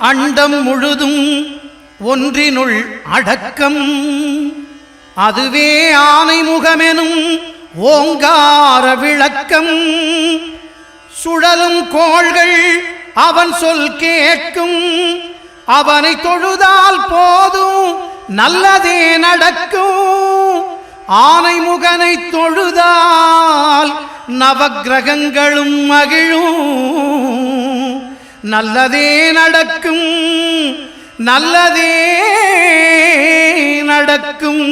அண்டம் முழுதும் ஒன்றினுள் அடக்கம். அதுவே ஆனை முகமெனும் ஓங்கார விளக்கம். சுழலும் கோள்கள் அவன் சொல் கேட்கும். அவனை தொழுதால் போதும் நல்லதே நடக்கும். ஆனை முகனை தொழுதால் நவக்கிரகங்களும் மகிழும். நல்லதே நடக்கும், நல்லதே நடக்கும்.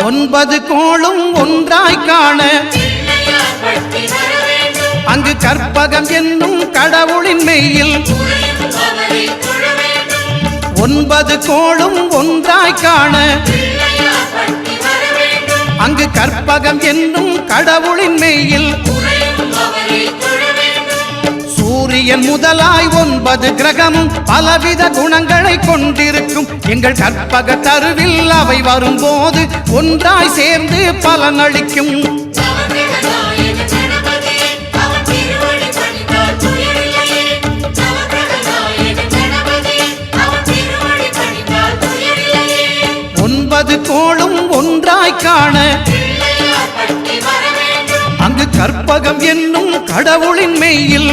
ஒன்பது கோளும் ஒன்றாய் காண அங்கு கற்பகம் என்னும் கடவுளின் மெய்யில். ஒன்பது கோளும் ஒன்றாய் காண அங்கு கற்பகம் என்னும் கடவுளின் மெய்யில். சூரியன் முதலாய் 9 கிரகமும் பலவித குணங்களை கொண்டிருக்கும். எங்கள் கற்பக தருவில் அவை வரும்போது ஒன்றாய் சேர்ந்து பலனளிக்கும். ஒன்பது கோளும் ஒன்றாய் காண அங்கு கற்பகம் என்னும் கடவுளின் மெய்யில்.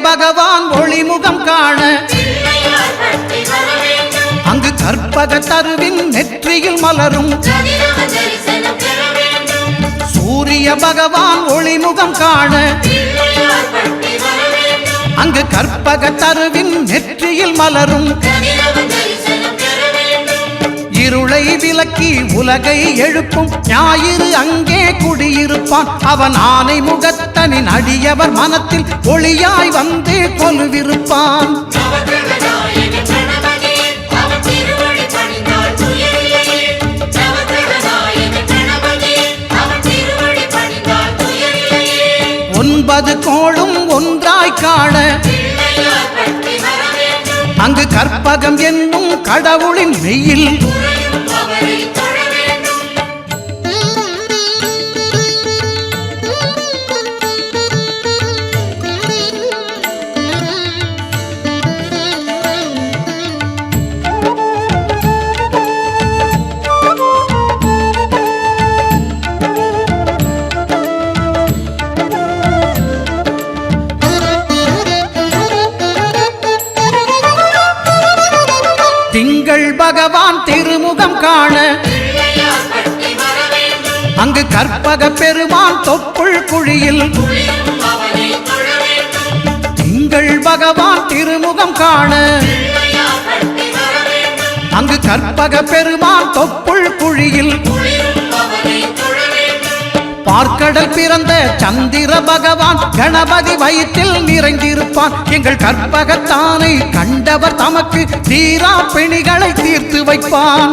பகவான் ஒளிமுகம் காண அங்கு கற்பக தருவின் நெற்றியில் மலரும். சூரிய பகவான் ஒளிமுகம் காண அங்கு கற்பக தருவின் நெற்றியில் மலரும். இருளை விலக்கி உலகை எழுப்பும் ஞாயிறு அங்கே குடியிருப்பான். அவன் ஆனை முகத்தனின் அடியவர் மனத்தில் ஒளியாய் வந்து கொலுவிருப்பான். ஒன்பது கோளும் ஒன்றாய் காண அங்கு கற்பகம் என்னும் கடவுளின் மெய்யில். திங்கள் பகவான் திருமுகம் காண அங்கு கற்பக பெருமான் தொப்புள் குழியில். திங்கள் பகவான் திருமுகம் காண அங்கு கற்பக பெருமான் தொப்புள் குழியில். பார்க்கடல் பிறந்த சந்திர பகவான் கணபதி வயிற்றில் நிறைந்திருப்பான். எங்கள் கற்பகத்தானை கண்டவர் தமக்கு தீரா பிணிகளை தீர்த்து வைப்பான்.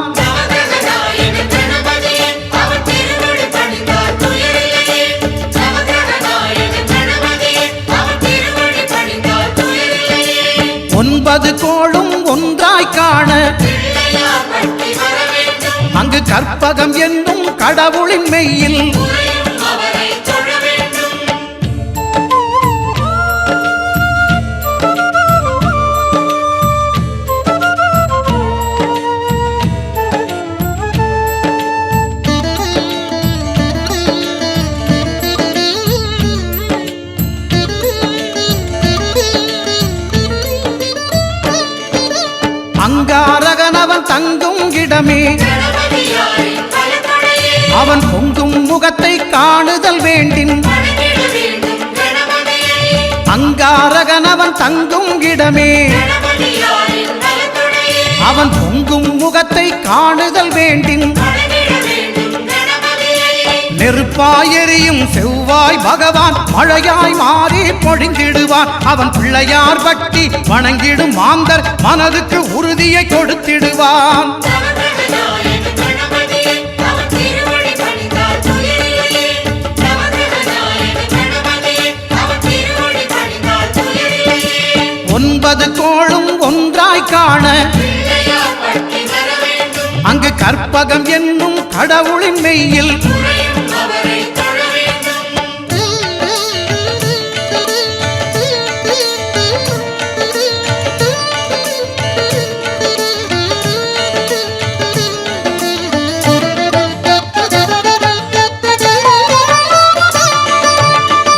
ஒன்பது கோளும் ஒன்றாய் காண அங்கு கற்பகம் என்னும் கடவுளின் மெய்யில். அங்காரகனவன் தங்கும் இடமே அவன் பொங்கும் முகத்தை காணுதல் வேண்டின். அங்காரகனவன் தங்கும் இடமே அவன் பொங்கும் முகத்தை காணுதல் வேண்டின். நெருப்பாய் எரியும் செவ்வாய் பகவான் மழையாய் மாறி பொழிந்திடுவான். அவன் பிள்ளையார் பக்தி வணங்கிடும் மாந்தர் மனதுக்கு உறுதியை கொடுத்திடுவான். ஒன்பது கோளும் ஒன்றாய் காண அங்கு கற்பகம் என்னும் கடவுளின் மெய்யில்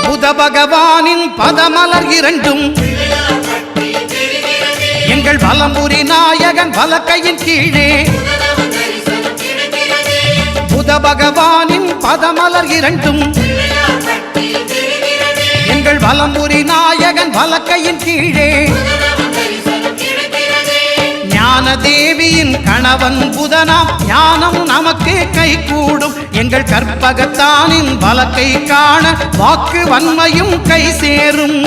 புத பகவானின் பதமலர் இரண்டும் எங்கள் வலம்புரி நாயகன் வலக்கையின் கீழே புத பகவானின் பதமலர் இரண்டும் எங்கள் வலம்புரி நாயகன் வலக்கையின் கீழே ஞான தேவியின் கணவன் புதனாம் ஞானம் நமக்கு கை கூடும். எங்கள் கற்பகத்தானின் வலக்கை காண வாக்கு வன்மையும் கை சேரும்.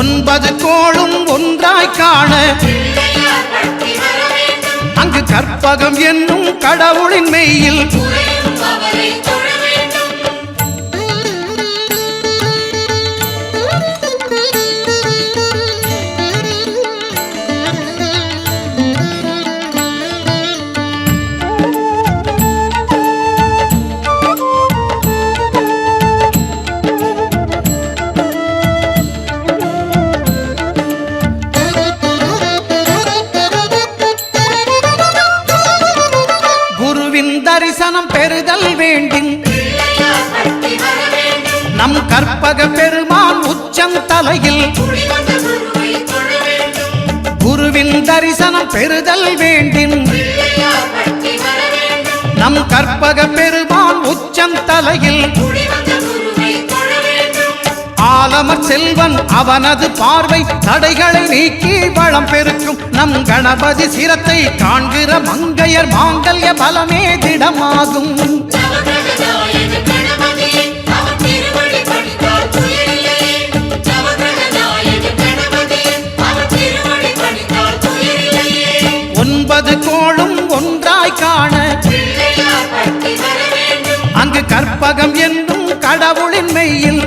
ஒன்பது கோளும் ஒன்றாய் காண அங்கு கற்பகம் என்னும் கடவுளின் மெய்யில் தரிசனம் பெறுதல் வேண்டும். நம் கற்பக பெருமான் உச்சம் தலையில் குருவின் தரிசனம் பெறுதல் வேண்டும். நம் கற்பக பெருமான் உச்சம் தலையில் ஆலமர் செல்வன் அவனது பார்வை தடைகளை நீக்கி வளம் பெருக்கும். நம் கணபதி சிரத்தை காண்கிற மங்கையர் மாங்கல்ய பலமே திடமாகும். ஒன்பது கோளும் ஒன்றாய் காண அங்கு கற்பகம் என்னும் கடவுளின் மெய்யில்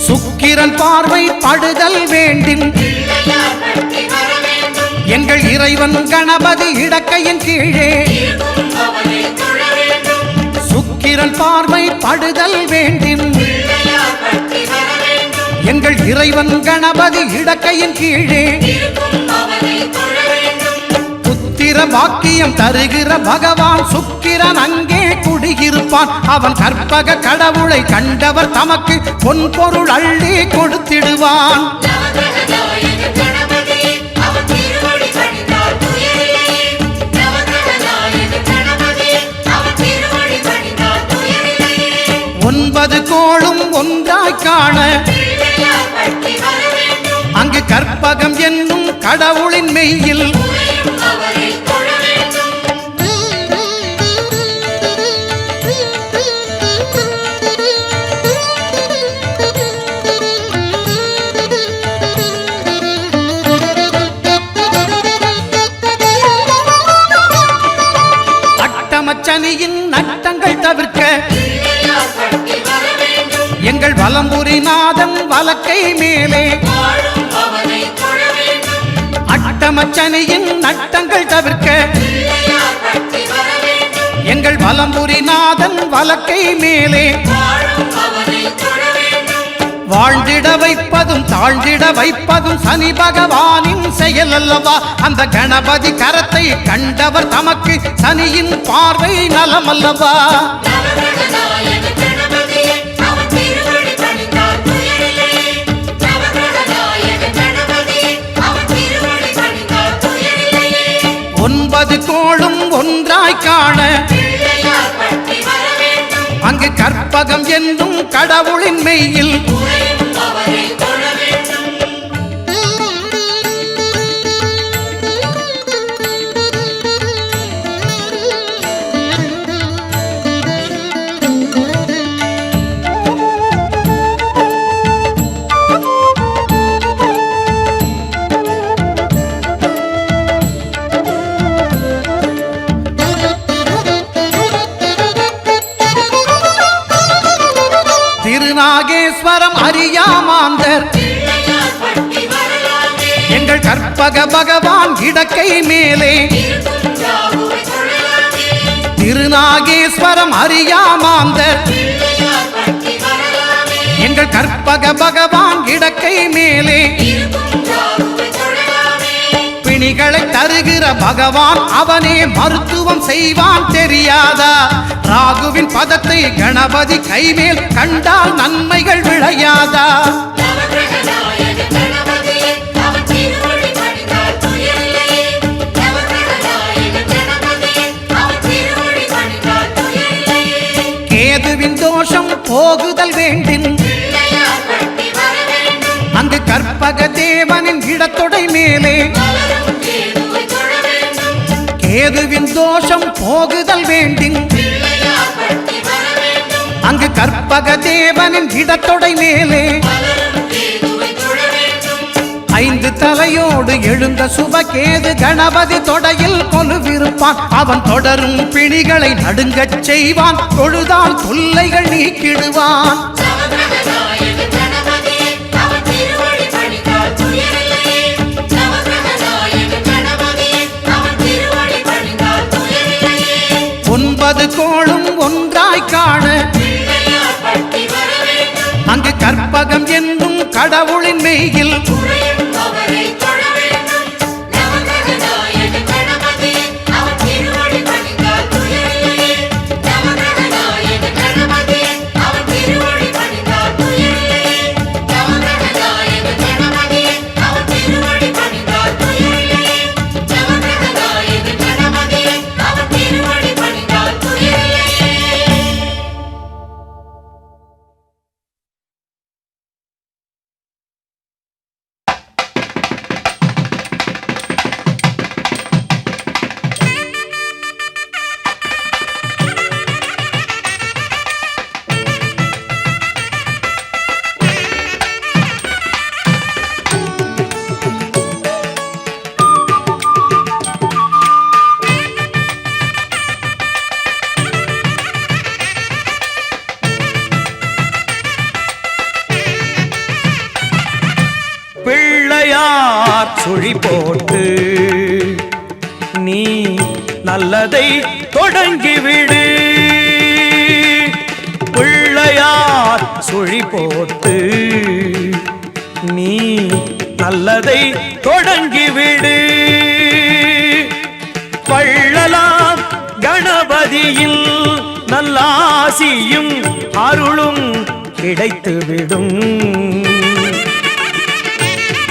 சுக்கிரன் பார்வை படுதல் வேண்டும். எங்கள் இறைவன் கணபதி இடக்கையின் கீழே சுக்கிரன் பார்வை படுதல் வேண்டும். எங்கள் இறைவன் கணபதி இடக்கையின் கீழே புத்திர பாக்கியம் தருகிற பகவான் சுக்கிரன் அங்கே குடியிருப்பான். அவன் கற்பக கடவுளை கண்டவர் தமக்கு பொன் பொருள் அள்ளி கொடுத்திடுவான். ஒன்பது கோளும் ஒன்றாய் காண அங்கு கற்பகம் என்னும் கடவுளின் மெய்யில் அட்டமச்சனியின் நட்டங்கள் தவிர்க்க எங்கள் வலம்புரிநாதன் வலக்கை மேலே அட்டமச்சனியின் நட்டங்கள் தவிர்க்க எங்கள் வலம்புரிநாதன் வலக்கை மேலே வாழ்ந்திட வைப்பதும் தாழ்ந்திட வைப்பதும் சனி பகவானின் செயல் அல்லவா? அந்த கணபதி கரத்தை கண்டவர் தமக்கு சனியின் பார்வை நலம் அல்லவா? ஒன்பது கோளும் ஒன்றாய் காண அங்கு கற்பகம் என்னும் கடவுளின் மெய்யில் திருநாகேஸ்வரம் அறியாமாந்தர் எங்கள் கற்பக பகவான் இடக்கை மேலே திருநாகேஸ்வரம் அறியாமாந்தர் எங்கள் கற்பக பகவான் இடக்கை மேலே பிணிகளை தருகிற பகவான் அவனே மருத்துவம் செய்வான் தெரியாதா? ராகுவின் பதத்தை கணபதி கைமேல் கண்டால் நன்மைகள் விளையாதா? கேதுவின் தோஷம் போகுதல் வேண்டின் அங்கு கற்பக தேவனின் இடத்தொடை மேலே கேதுவின் தோஷம் போகுதல் வேண்டின் அங்கு கற்பக தேவனின் இடத்தொடை மேலே ஐந்து தலையோடு எழுந்த சுபகேது கணபதி தொடையில் கொலுவிருப்பான். அவன் தொடரும் பிணிகளை நடுங்கச் செய்வான். தொழுதால் தொல்லைகள் நீக்கிடுவான். ஒன்பது கோளும் ஒன்றாய் காண அங்கு கற்பகம் என்னும் கடவுளின் மெய்யில் சுழி போட்டு நீ நல்லதை தொடங்கிவிடு. பிள்ளையார் சுழி போட்டு நீ நல்லதை தொடங்கிவிடு. பள்ளலாம் கணபதியில் நல்லாசியும் அருளும் கிடைத்துவிடும்.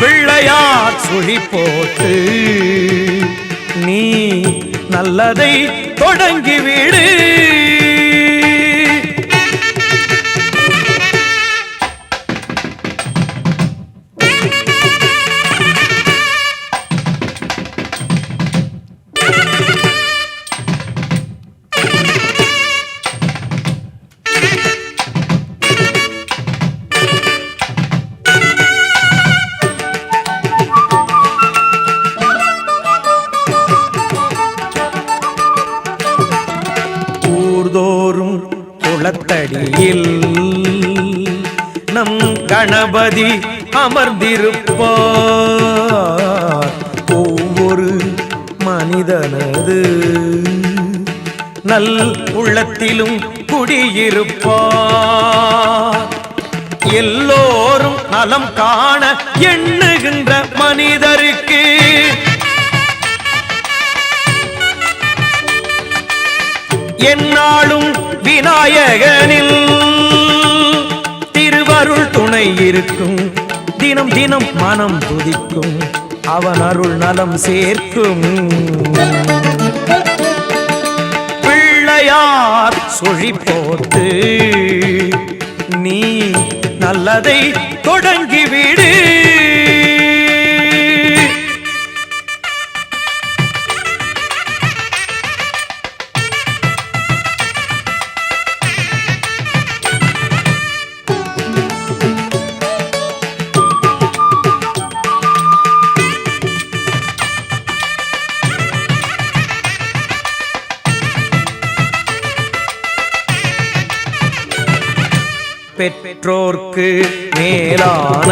பிள்ளையார் சுழி போட்டு நீ நல்லதை தொடங்கிவிடு. குளத்தடியில் நம் கணபதி அமர்ந்திருப்பார். ஒவ்வொரு மனிதனது நல் உள்ளத்திலும் குடியிருப்பார். எல்லோரும் நலம் காண எண்ணுகின்ற மனிதருக்கு எந்நாளும் விநாயகனில் திருவருள் துணை இருக்கும். தினம் தினம் மனம் துதிக்கும், அவன் அருள் நலம் சேர்க்கும். பிள்ளையார் சுழி போத்து நீ நல்லதை தொடங்கிவிடு. பெற்றோர்க்கு மேலான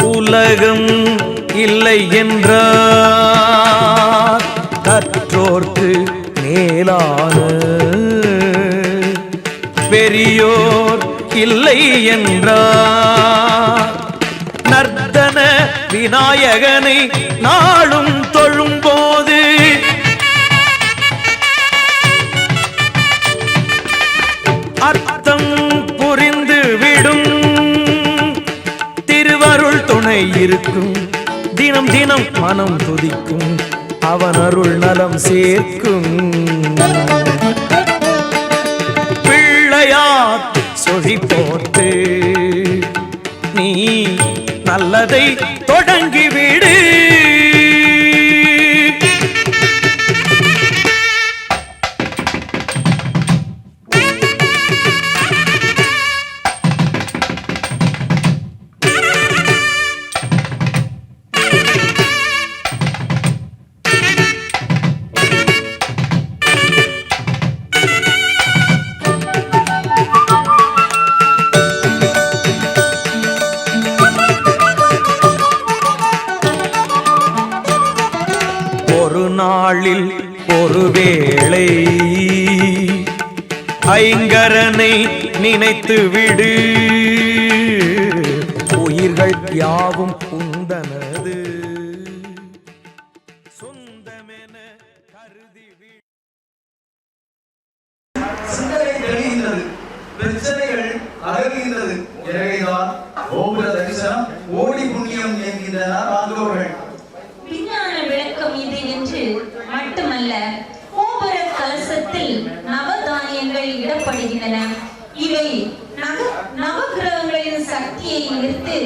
உலகம் இல்லை என்றார், கற்றோர்க்கு மேலான பெரியோர் இல்லை என்றார். நர்த்தன விநாயகனை நாளும் தொழும்போது அர்த்தம் புரிந்து விடும். திருவருள் துணை இருக்கும், தினம் தினம் மனம் துதிக்கும், அவன் அருள் நலம் சேர்க்கும். பிள்ளையார் சொழி போட்டு நீ நல்லதை தொடங்கிவிடு. நாளில் ஒருவேளை ஐங்கரனை நினைத்து விடு. உயிர்கள் யாவும் உந்தனது சொந்தமென கருதி விடு. சிந்தனை தெளிகின்றது, பிரச்சனைகள் அகல்கின்றது. எனவேதான் கோபுர தரிசனம் ஓடி புண்ணியம் என்கின்றனர் ஆண்டோர்கள். விஞ்ஞான விளக்கம் இது என்று மட்டுமல்ல, கோபுர கலசத்தில் நவதானியங்கள் இடப்படுகின்றன. இவை நவகிரகங்களின் சக்தியை ஈர்த்து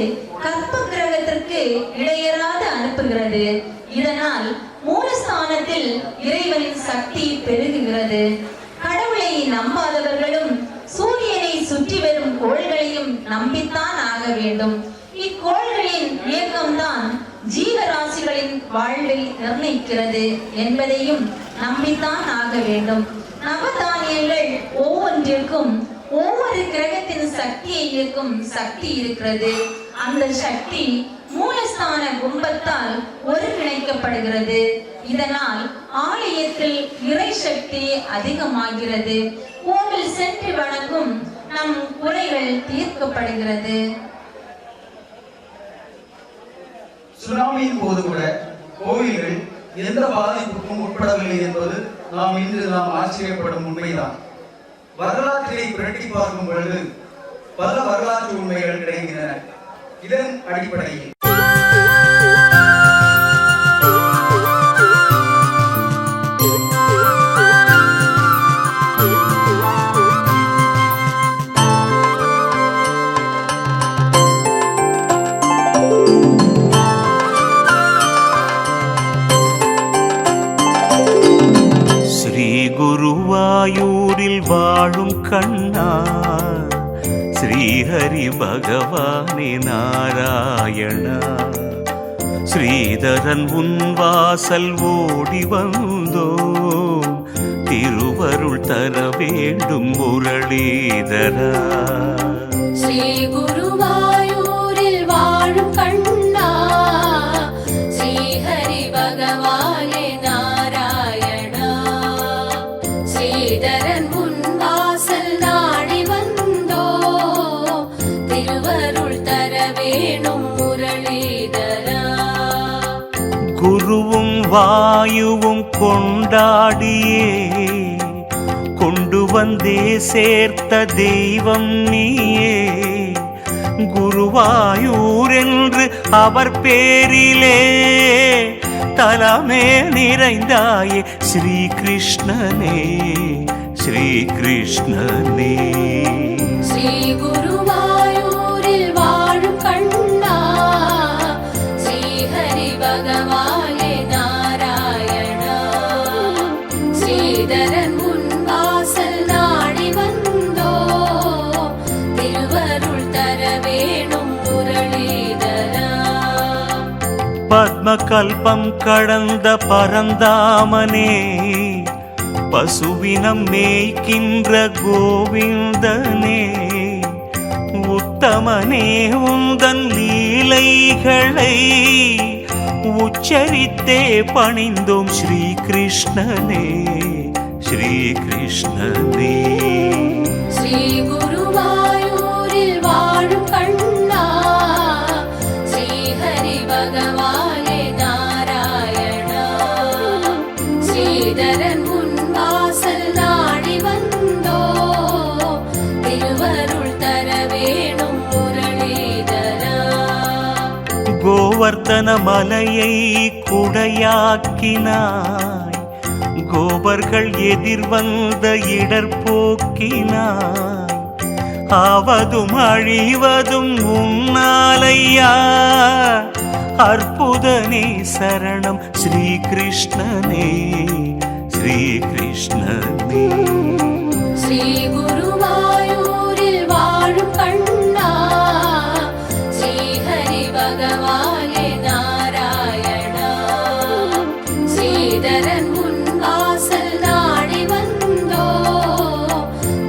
கற்ப கிரகத்திற்கு இடையறாது அனுப்புகிறது. இதனால் மூலஸ்தானத்தில் இறைவனின் சக்தி பெருகுகிறது. கடவுளை நம்பாதவர்களும் சூரியனை சுற்றி வரும் கோள்களையும் நம்பித்தான் ஆக வேண்டும். இக்கோள்களின் இயக்கம்தான் ஜீவராசிகளின் வாழ்வை நிர்ணயிக்கிறது என்பதையும் நம்பித்தான் ஆக வேண்டும். நவதானியங்கள் ஒவ்வொன்றிற்கும் ஒவ்வொரு கிரகத்தின் சக்தியை இயக்கும் சக்தி இருக்கிறது. அந்த சக்தி மூலஸ்தான கும்பத்தால் ஒருங்கிணைக்கப்படுகிறது. இதனால் ஆலயத்தில் இறை சக்தி அதிகமாகிறது. கோவில் சென்று வணங்கும் நம் குறைகள் தீர்க்கப்படுகிறது. சுனாமியின் போது கூட கோவில்கள் எந்த பாதிப்புக்கும் உட்படவில்லை என்பது இன்று நாம் ஆச்சரியப்படும் உண்மைதான். வரலாற்றை புரட்டி பார்க்கும் பொழுது பல வரலாற்று உண்மைகள் கிடைக்கின்றன. இதன் அடிப்படையில் குருவாயூரில் வாழும் கண்ணா ஸ்ரீஹரி பகவானே நாராயணா, ஸ்ரீதரன் உன் வாசல் ஓடி வந்தோம், திருவருள் தர வேண்டும் முரளீதரா. ஸ்ரீ குருவாயூரில் வாழும் கண்ணா ஸ்ரீஹரி பகவானே நாராயணா, ஸ்ரீதரன் உன் வாசல் நாடி வந்தோம், குருவாயுவும் கொண்டாடியே கொண்டு வந்தே சேர்த்த தெய்வம் நீயே. குருவாயூர் என்று அவர் பேரிலே தலமே நிறைந்தாயே ஸ்ரீ கிருஷ்ணனே, ஸ்ரீ கிருஷ்ணனே. ஸ்ரீ குருவாயூரில் வாழும் கண்ணா, ஸ்ரீஹரி பகவானே நாராயணா. ஸ்ரீதரன் உன் வாசல் நாடி வந்தோ, திருவருள் தர வேணும் முரளிதரா. பத்மகல்பம் கடந்த பரந்தாமனே, பசுவினம் மேய்க்கின்ற கோவிந்தனே, உத்தமனே உந்தன் லீலைகளை உச்சரித்தே பணிந்தோம் ஸ்ரீ கிருஷ்ணனே, ஸ்ரீ கிருஷ்ணனே. ஸ்ரீ குருவாயூரில் வாழும் கண்ணா, ஸ்ரீஹரி பகவானே நாராயணா. ஸ்ரீதரன் உன் வாசல் நாடி வந்தோ, திருவருள் தர வேணும் முரளிதரா. கோவர்த்தன மலையை குடையாக்கினாய், கோபர்கள் எதிர்வந்த இடர் போக்கினாய். ஆவதும் அழிவதும் உன்னாலையா, அற்புதனே சரணம் ஸ்ரீ கிருஷ்ணனே, ஸ்ரீ கிருஷ்ணனே. ஸ்ரீ குருவாயூரில் வாழும் கண்ணா, ஸ்ரீஹரி பகவானே நாராயணா. ஸ்ரீதரன் உன் வாசல் நாடி வந்தோ,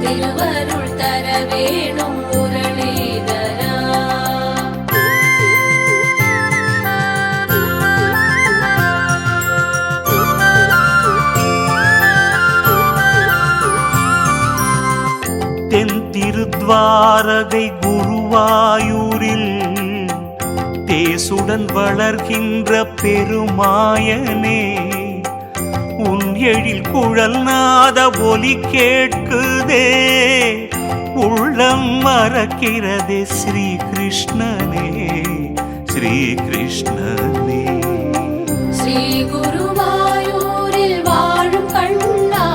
திருவருள் தர வேணும் முரளிதரா. தென் திருத்வாரகை குருவாயூரில் தேசுடன் வளர்கின்ற பெருமாயனே, உன் எழில் குழல் நாத ஒலி கேட்குதே, உள்ளம் மறக்கிறதே ஸ்ரீ கிருஷ்ணனே, ஸ்ரீ கிருஷ்ணனே. ஸ்ரீ குருவாயூரில் வாழும் கண்ணா,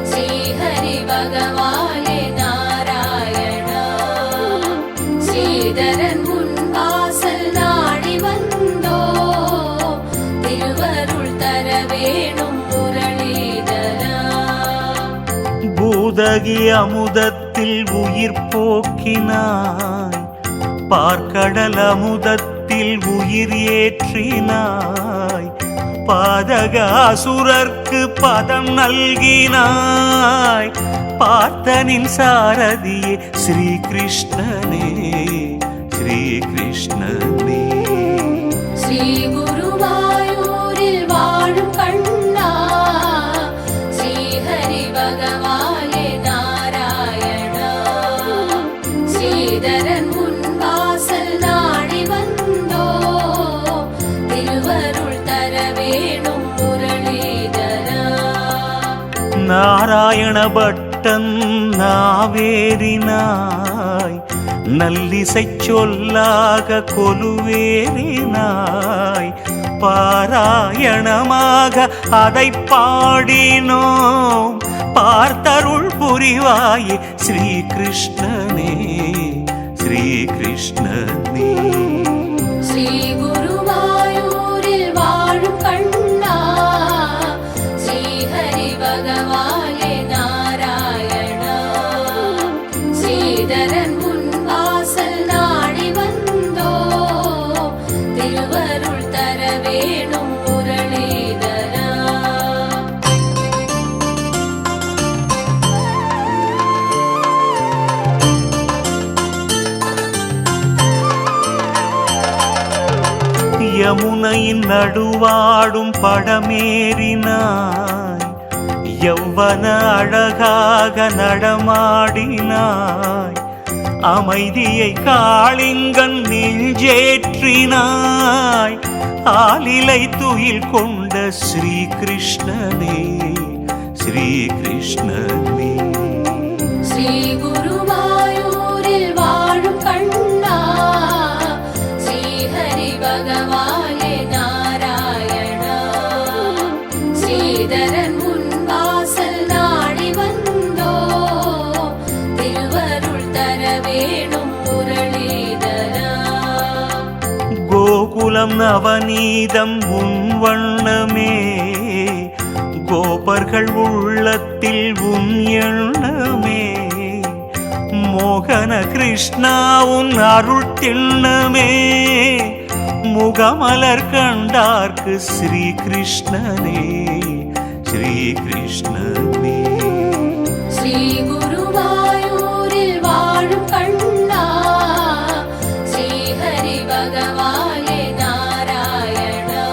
ஸ்ரீஹரி பகவானே நாராயணா. ஸ்ரீதரன் உன் வாசல் நாடி வந்தோ, திருவருள் தர வேணும் முரளிதரா. பூதகி அமுதத்தில் உயிர் போக்கினாய், பார்க்கடல் அமுதத்தில் உயிர் ஏற்றினாய். பாதக அசுரர்க்கு பதம் நல்கினாய், பார்த்தனின் சாரதியே ஸ்ரீ கிருஷ்ணனே, ஸ்ரீ கிருஷ்ணனே. ஸ்ரீ குருவாயூரில் வாழும் கண்ணா, ஸ்ரீஹரி பகவானே நாராயணா. ஸ்ரீதரன் உன் வாசல் நாடி வந்தோ, திருவருள் தர வேணும் முரளிதரா. நாராயண பட்டன் நாவேறினாய், நல்லிசை சொல்லாக கொலுவேறினாய். பாராயணமாக அதை பாடினோம், பார்த்தருள் புரிவாயே ஸ்ரீ கிருஷ்ணனே, ஸ்ரீ கிருஷ்ணனே. ஸ்ரீ குருவாயூரில் வாழும் கண்ணா, ஸ்ரீஹரி பகவானே நாராயணா. ஸ்ரீதரன் உன் வாசல் நாடி வந்தோ, திருவருள் தர வேணும் முரளிதரா. யமுனையின் நடுவாடும் படமேறினாய், யௌவன அழகாக நடமாடினாய். அமைதியை காளிங்கன் நெஞ்சேற்றினாய், ஆலிலை துயில் கொண்ட ஸ்ரீ கிருஷ்ணனே ஸ்ரீ கிருஷ்ணனே. ஸ்ரீ குருவாயூரில் வாழும் கண்ணா ஸ்ரீஹரி பகவானே நாராயணா. ஸ்ரீதரன் முன் வாசல் நாடி வந்தோ திருவருள் தர வேணும் முரளிதரா. கோகுலம் நவநீதம் உன் வண்ணமே, கோபர்கள் உள்ளத்தில் உன் எண்ணமே, மோகன கிருஷ்ணா உன் அருள் திண்ணமே, முகமலர் கண்டார்க்கு ஸ்ரீ கிருஷ்ணனே ஸ்ரீ கிருஷ்ணனே. ஸ்ரீ குருவாயூரில் வாழும் கண்ணா ஸ்ரீஹரி பகவானே நாராயணா.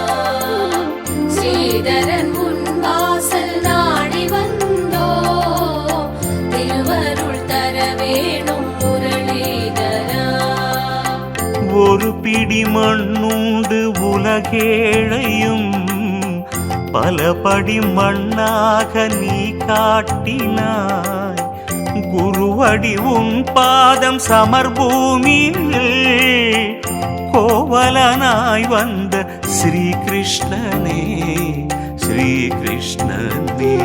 ஸ்ரீதரன் முன் வாசல் நாடி வந்தோ திருவருள் தர வேணும் முரளிதரா. ஒரு பிடி மண்ணுண்டு உலகேழையும் பலபடி மண்ணாக நீ காட்டினாய். குருவடி உன் பாதம் சமர்பூமியில் கோவலனாய் வந்த ஸ்ரீ கிருஷ்ணனே ஸ்ரீ கிருஷ்ணனே.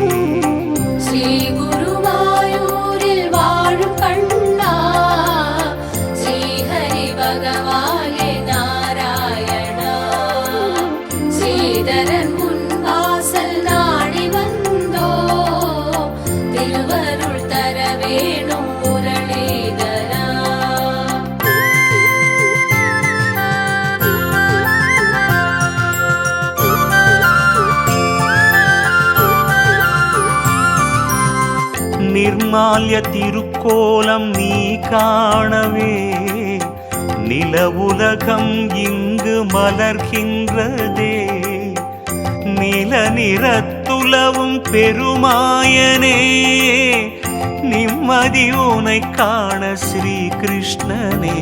ஸ்ரீ குருவாயூரில் வாழும் கண்ணா ஸ்ரீஹரி பகவானே நாராயணா. ஸ்ரீதரன் முன் வாசல் நாடி வந்தோ திருவருள் தர வேணும் முரளிதரா. நிர்மால்ய திருக்கோலம் நீ காணவே நில உலகம் இங்கு மலர்கின்றதே. நில நிறத்துலவும் பெருமாயனே, நிம்மதி உனை காண ஸ்ரீ கிருஷ்ணனே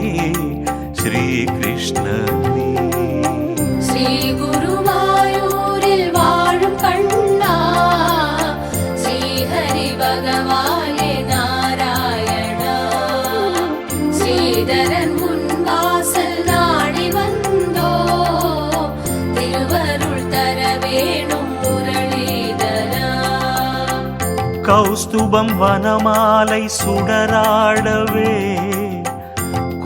ஸ்ரீ கிருஷ்ணனே. ஸ்ரீ குருவாயூரில் வாழும் கண்ணா ஸ்ரீஹரி பகவானே நாராயணா. ஸ்ரீதரன் முன் வாசல் நாடி வந்தோ திருவருள் தர வேணும் முரளிதரா. கௌஸ்துபம் வனமாலை சுடராடவே,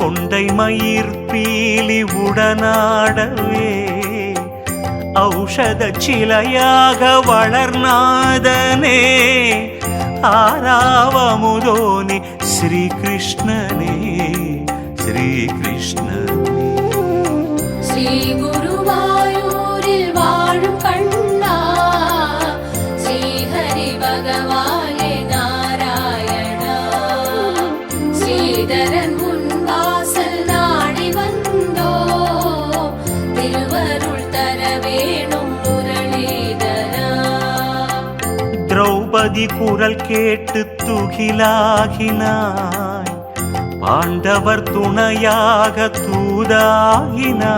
கொண்டை மயிர் பீலி உடனாடவே, ஔஷத சிலையாக வளர்நாதனே, ஆராவமுதோனே ஸ்ரீ கிருஷ்ணனே ஸ்ரீ கிருஷ்ணனே. ஸ்ரீ குருவாயூரில் வாழும் கண்ணா ஸ்ரீஹரி பகவானே நாராயணா. ஸ்ரீதரன் முன் வாசல் நாடி வந்தோ திருவருள் தர வேணும் முரளிதரா. திரௌபதி குரல் கேட்டு துகிலாகினாய், பாண்டவர் துணையாக தூதாகினாய்,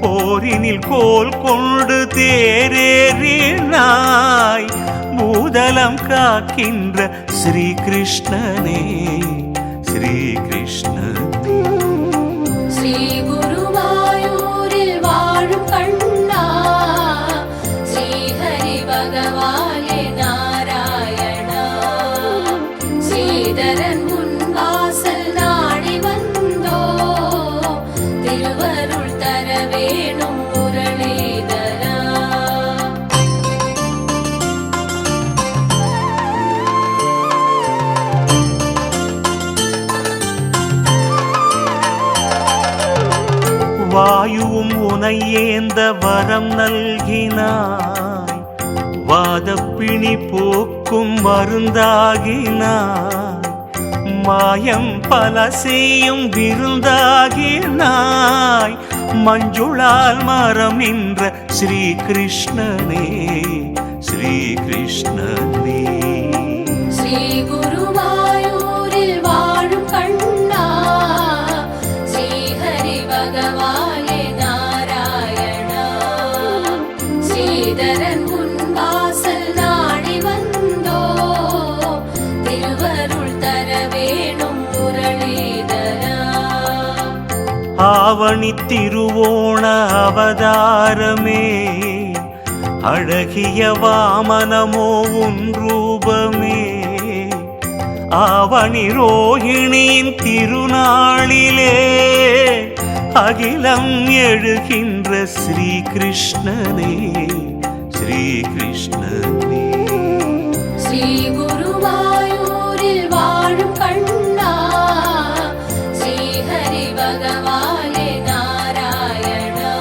போரினில் கோல் கொண்டு தேரேறினாய், பூதலம் காக்கின்ற ஸ்ரீ கிருஷ்ணனே ஸ்ரீ கிருஷ்ணனே. ஸ்ரீ குருவாயூரில் வாழும் கண்ணா ஸ்ரீஹரி பகவானே நாராயணா. ஸ்ரீதரன் முன் வாசல் நாடி வந்தோ திருவருள் தர வேணும் முரளிதரா. வாயுவும் உனை ஏந்த வரம் நல்கினாய், வாதப்பிணி போக்கும் மருந்தாகினாய், மாயம் பல செய்யும் விருந்தாகினாய், மஞ்சுளால் மரம் நின்ற ஸ்ரீ கிருஷ்ணனே ஸ்ரீ கிருஷ்ணனே. ஸ்ரீ குருவாயூரில் வாழும் கண்ணா ஸ்ரீஹரி பகவானே நாராயணா. ஆவணி திருவோண அவதாரமே அழகிய வாமனமோ உன் ரூபமே ஆவணி ரோகிணியின் திருநாளிலே அகிலம் எழுகின்ற ஸ்ரீகிருஷ்ணனே ஸ்ரீகிருஷ்ணனே ஸ்ரீ குருவாயூரில் வாழும் கண்ணா ஸ்ரீஹரி பகவானே நாராயணா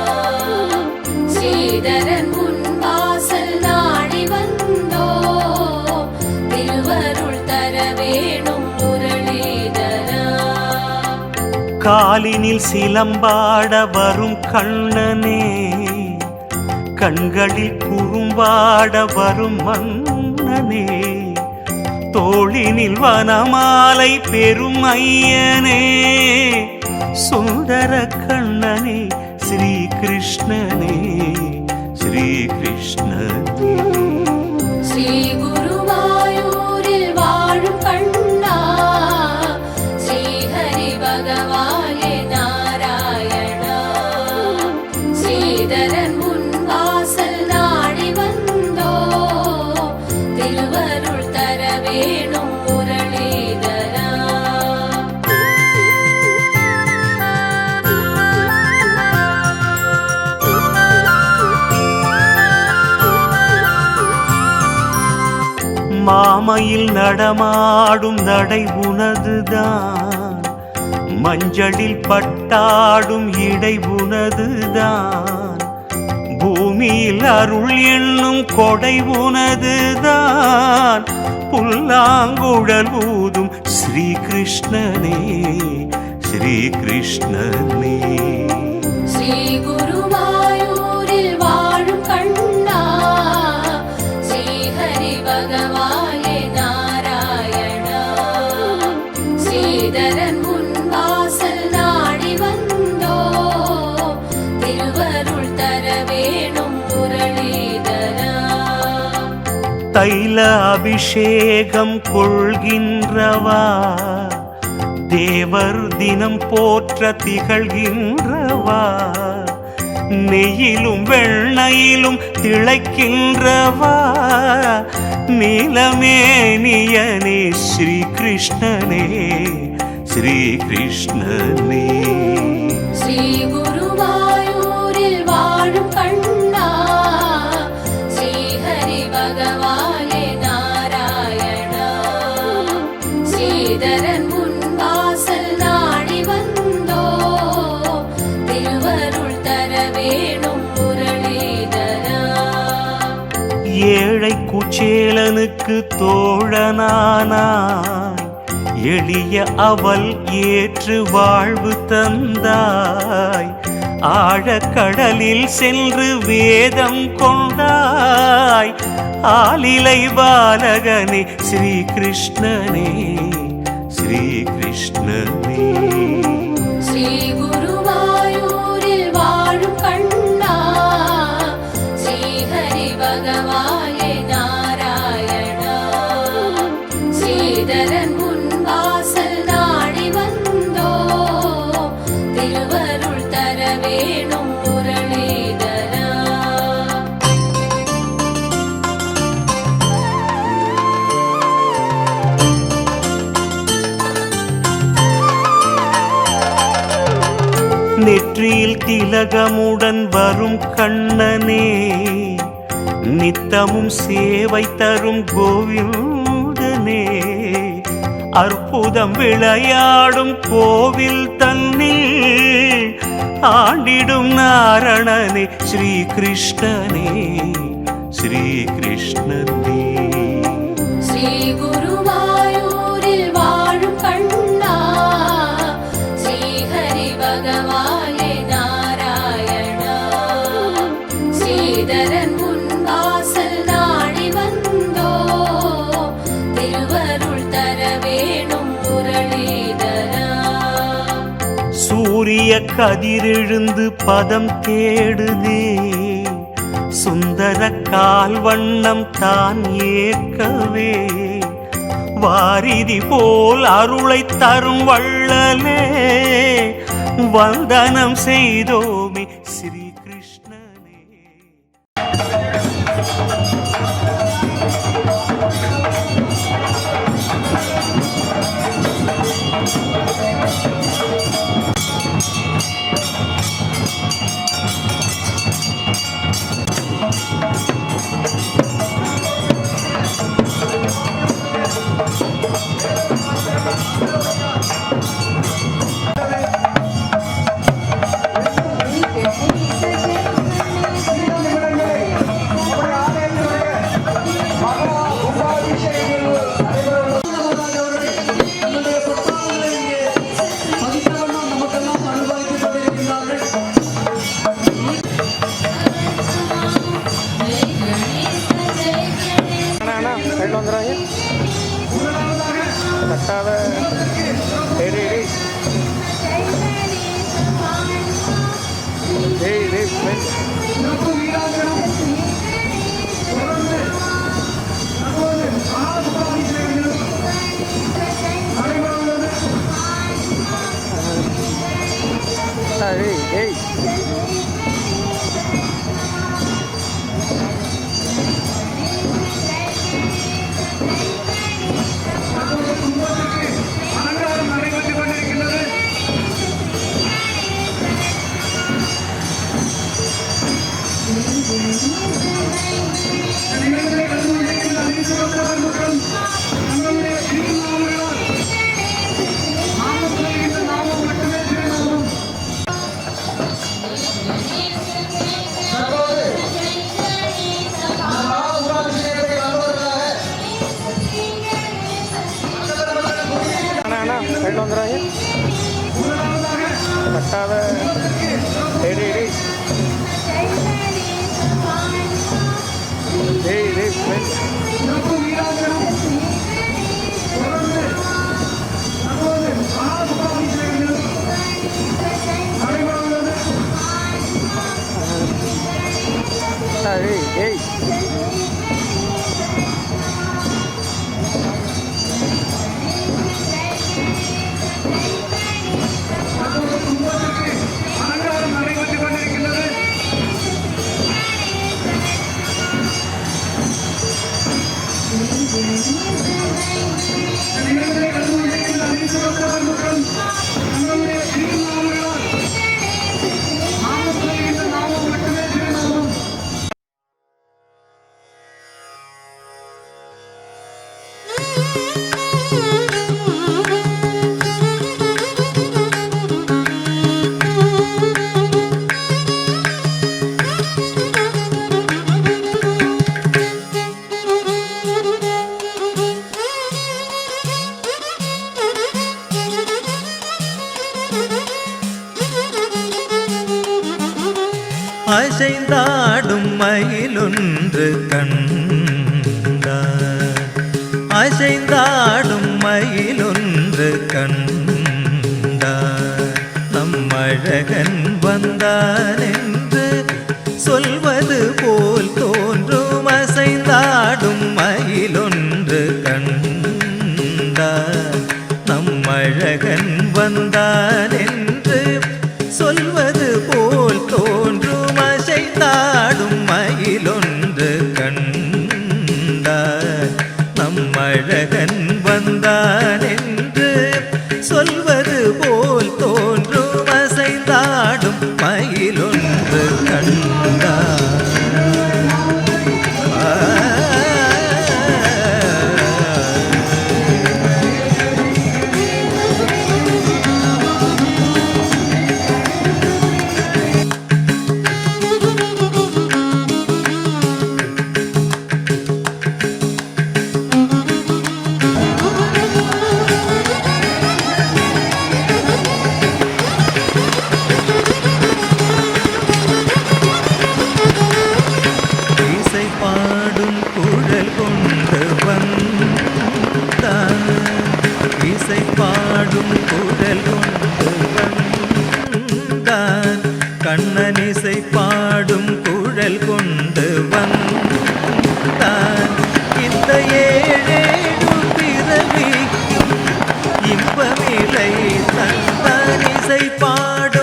ஸ்ரீதரன் முன் வாசல் நாடி வந்தோ திருவருள் தர வேணும் முரளிதரா காலினில் சிலம்பாட வரும் கண்ணனே கண்களில் குறும்பாட வரும் மன்னனே தோளினில் வனமாலை பெரும் ஐயனே சுந்தர கண்ணனே ஸ்ரீகிருஷ்ணனே ஸ்ரீகிருஷ்ணனே ஸ்ரீ குருவாயூரில் வாழும் கண்ணா ஸ்ரீஹரி பகவானே நாராயணா ஸ்ரீதரன் முன் வாசல் நாடி வந்தோ திருவருள் தர வேணும் முரளிதரா மாமையில் நடமாடும் நடை உனதுதான் மஞ்சளில் பட்டாடும் இடை உனதுதான் பூமியில் அருள் என்னும் கொடை உனதுதான் புல்லாங்குழல் ஊதும் ஸ்ரீகிருஷ்ணனே ஸ்ரீகிருஷ்ணனே ஸ்ரீ குருவாயூரில் வாழும் கண்ணா ஸ்ரீஹரி பகவானே நாராயணா ஸ்ரீதரன் முன் வாசல் நாடி வந்தோ திருவருள் தர வேணும் முரளிதரா தைல அபிஷேகம் கொள்கின்றவா தேவர் தினம் போற்ற திகழ்கின்றவா நெய்யிலும் வெண்ணையிலும் திளைக்கின்றவா நீலமேனியனே ஸ்ரீகிருஷ்ணனே ஸ்ரீகிருஷ்ணனே ஸ்ரீ குருவாயூரில் வாழும் கண்ணா ஸ்ரீஹரி பகவானே நாராயணா ஸ்ரீதரன் முன் வாசல் நாடி வந்தோ திருவருள் தர வேணும் முரளிதரா ஏழை குச்சேலனுக்கு தோழனானாய் எளிய அவல் ஏற்று வாழ்வு தந்தாய் ஆழக்கடலில் சென்று வேதம் கொண்டாய் ஆலிலை பாலகனே ஸ்ரீகிருஷ்ணனே ஸ்ரீகிருஷ்ணனே ஸ்ரீ குருவாயூரில் வாழும் கண்ணா ஸ்ரீஹரி பகவானே நாராயணா ஸ்ரீதரன் முன் வாசல் நாடி வந்தோ திருவருள் தர வேணும் முரளிதரா நெற்றியில் திலகமுடன் வரும் கண்ணனே நித்தமும் சேவை தரும் கோவிந்தனே அற்புதம் விளையாடும் கோவில் தன்னில் ஆண்டிடும் நாரணனே ஸ்ரீகிருஷ்ணனே ஸ்ரீகிருஷ்ணனே ஸ்ரீ குருவாயூரில் வாழும் கண்ணா ஸ்ரீஹரி பகவானே நாராயணா ஸ்ரீதரன் முன் வாசல் நாடி வந்தோ திருவருள் தர வேணும் முரளிதரா சூரிய கதிரெழுந்து பதம் தேடுதே சுந்தர கால் வண்ணம் தான் ஏற்கவே வாரிதி போல் அருளை தரும் வள்ளலே வந்தனம் செய்தோமே ஸ்ரீ கிருஷ்ணனே. அசைந்தாடும் மயிலொன்று கண்டார், அசைந்தாடும் மயிலொன்று கண்டார். நம் அழகன் வந்தான் என்று சொல்வது போல் தோன்றும். அசைந்தாடும் மயிலொன்று கண்டார். நம் அழகன் வந்தான் என்று சொல்வது போல் தோன்றும். அசைந்தாடும் மயிலொன்று கண்டார். நம் அழகன் வந்தான் என்று சொல்வது போல் தோன்றும். அசைந்தாடும் மயிலொன்று கண்டார். பாடும் குழல் கொண்டு வந்தான், இசை பாடும் குழல் கொண்டு வந்தான். கண்ணன் இசை பாடும் குழல் கொண்டு வந்தான். இந்த ஏழேழு பிறவிக்கும் இன்பமில்லை தந்தான். இசை பாடும்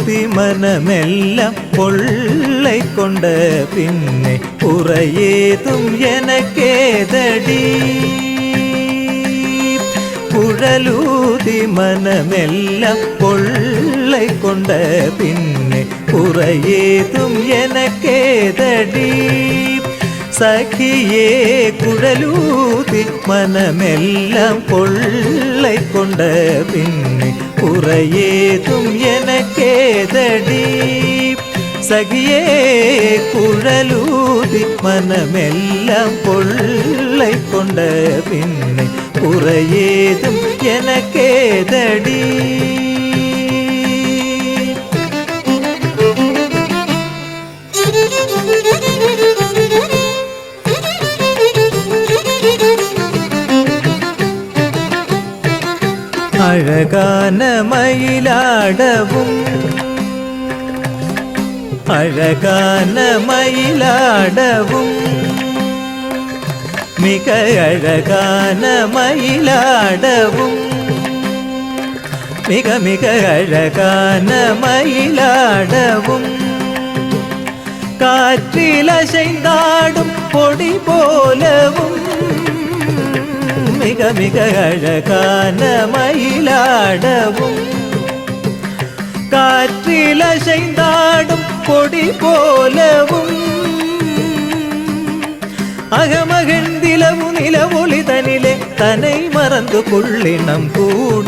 குழலூதி மனமெல்லாம் கொள்ளை கொண்ட பின்னே குறையேதும் எனக்கேதடி குழலூதி மனமெல்லாம் கொள்ளை கொண்ட பின்னே குறையேதும் எனக்கேதடி சகியே குழலூதி மனமெல்லாம் கொள்ளை கொண்ட பின்னே குறையேதும் எனக்கேதடி சகியே குழலூதி மனமெல்லாம் கொள்ளை கொண்ட பின்னே குறையேதும் எனக்கேதடி அழகான மயிலாடவும் அழகான மயிலாடவும் மிக அழகான மயிலாடவும் மிக மிக அழகான மயிலாடவும் காற்றில் அசைந்தாடும் பொடி போலவும் மிக மிக அழகான மயிலாடவும் காற்றில் அசைந்தாடும் பொடி போலவும் அகமகிழ்ந்திலவு நிலவொளி தனிலே தன்னை மறந்து கொள்ளினம் கூட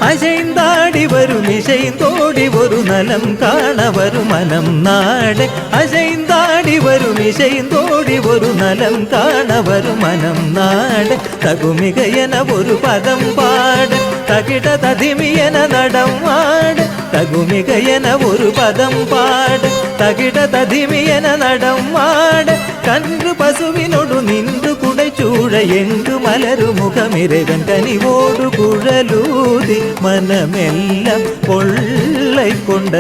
அசைந்தாடி வரும் இசைந்தோடி ஒரு நலம் காண வரும் மனம் நாட அசைந்தாடி வரும் இசைந்தோடி ஒரு நலம் காண வரும் மனம் நாட தகுமிக என ஒரு பதம் பாட தகிட ததிமி என நடம் ஆட தகுமிக என ஒரு பதம் பாட தகிட ததிமி என நடம் ஆட கன்று பசுவினொடு நின்று குடைச்சூழ எங்கு மலரு முகமிறைவன் கனிவோடு குழலூதி மனமெல்லாம் கொள்ளை கொண்ட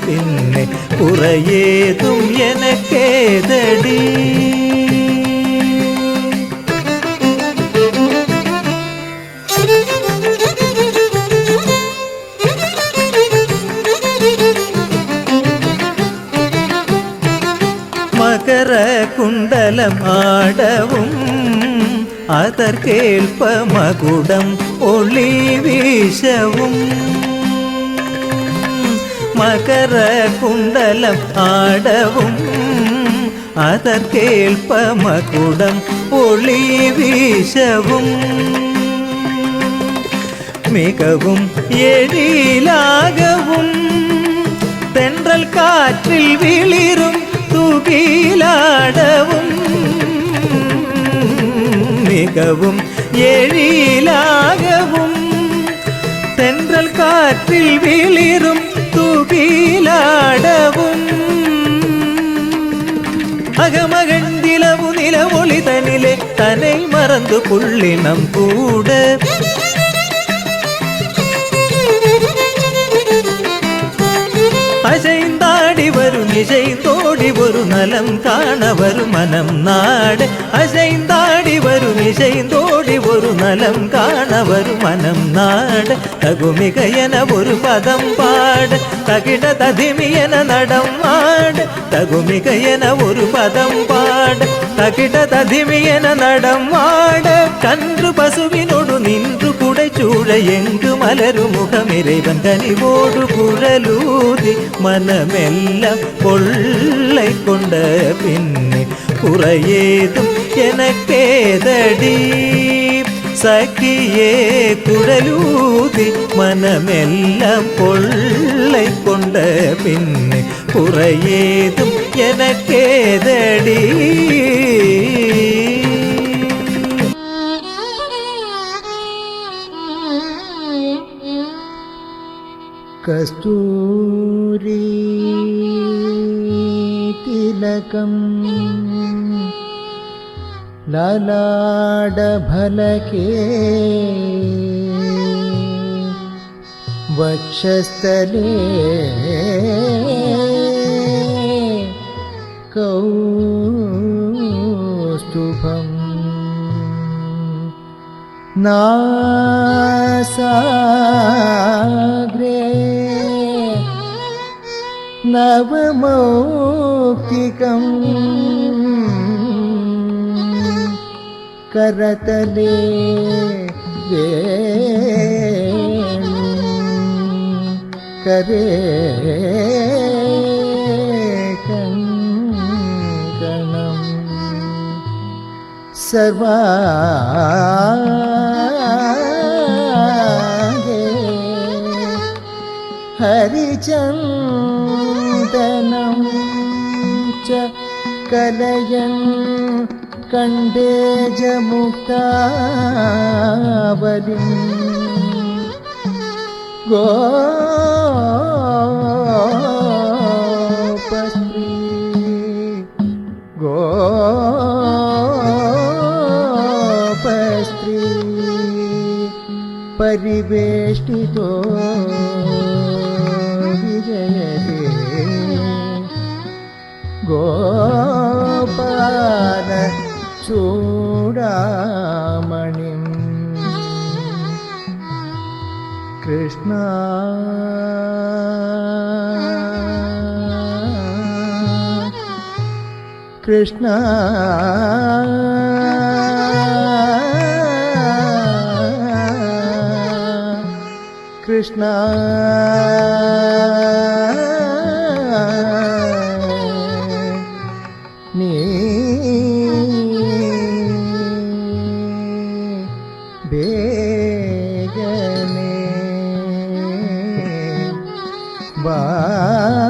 பின்னே குறையேதும் எனக்கேதடி மகர குண்டலம் ஆடவும் அதற்கேற்ப மகுடம் ஒளி வீசவும் மகர குண்டலம் ஆடவும் அதற்கேற்ப மகுடம் ஒளி வீசவும் மிகவும் எழிலாகவும் தென்றல் காற்றில் விளிரும் துகிலாடவும் மிகவும் எழிலாகவும் தென்றல் காற்றில் விளிரும் துகிலாடவும் அகமகண்டிலவு நிலவொளி தனிலே தன்னை மறந்து கொள்ளினம் கூட அசைந்தாடி வரும் இசைந்தோடி ஒரு நலம் காண வரும் மனம் நாட அசைந்தாடி வரும் இசைந்தோடி ஒரு நலம் காண வரும் மனம் நாட தகுமிக என ஒரு பதம் பாட தகிட ததிமி என நடம் ஆட தகுமிக என ஒரு பதம் பாட தகிட ததிமி என நடம் ஆட கன்று பசுவினொடு நின்று குடைச்சூழ எங்கு மலரு முகமிறைவன் கனிவோடு குழலூதி மனமெல்லாம் கொள்ளை கொண்ட பின்னே குறையேதும் எனக்கேதடி சகியே குழலூதி மனமெல்லாம் கொள்ளை கொண்ட பின்னே குறையேதும் எனக்கேதடி கஸ்தூரி திலகம் லலாடபலகே வக்ஷஸ்தலே கௌஸ்துபம் नासाग्रे नवमौक्तिकम् करतले वेणु करे कङ्कणम् सर्वांगे हरिचन्दनं च कलयन् कण्डेजमुक्तावलिं गोपस्त्री गोपस्त्री परिवेष्टितो विजयते गोपाल चूडामणिं कृष्णा कृष्णा कृष्णा नी बेगने बारो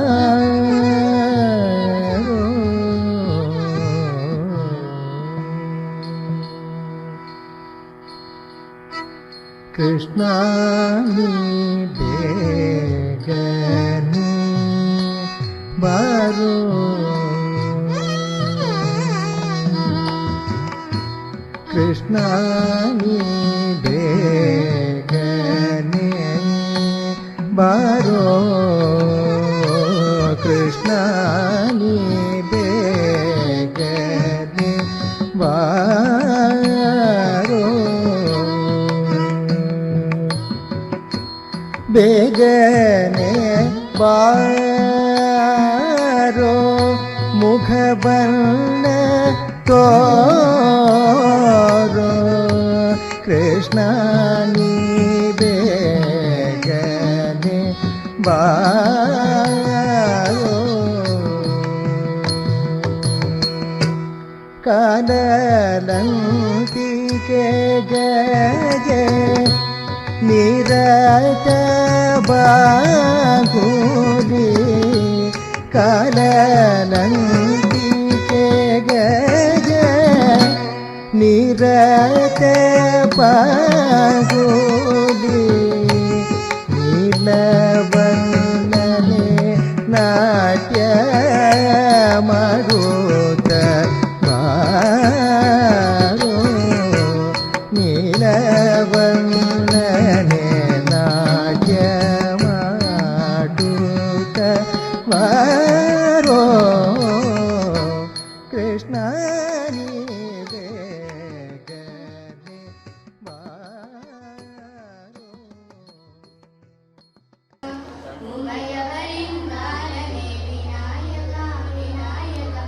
कृष्णा नी बेगने बारो कृष्णा नी बेगने बारो कृष्णा नी बेगने बारो बेगने बारो मुखबन्न तोरो कृष्णा नी बेगने बारो काललंतिके गजे निरत बाहुली काललंतिके गजे निरत बाहुली नीलवर्णने नाट्य मारुत बारो नीलवर्णने नाट्य मारुत बारो कृष्णा नी बेगने बारो உமையவரின் பாலனே விநாயகா விநாயகா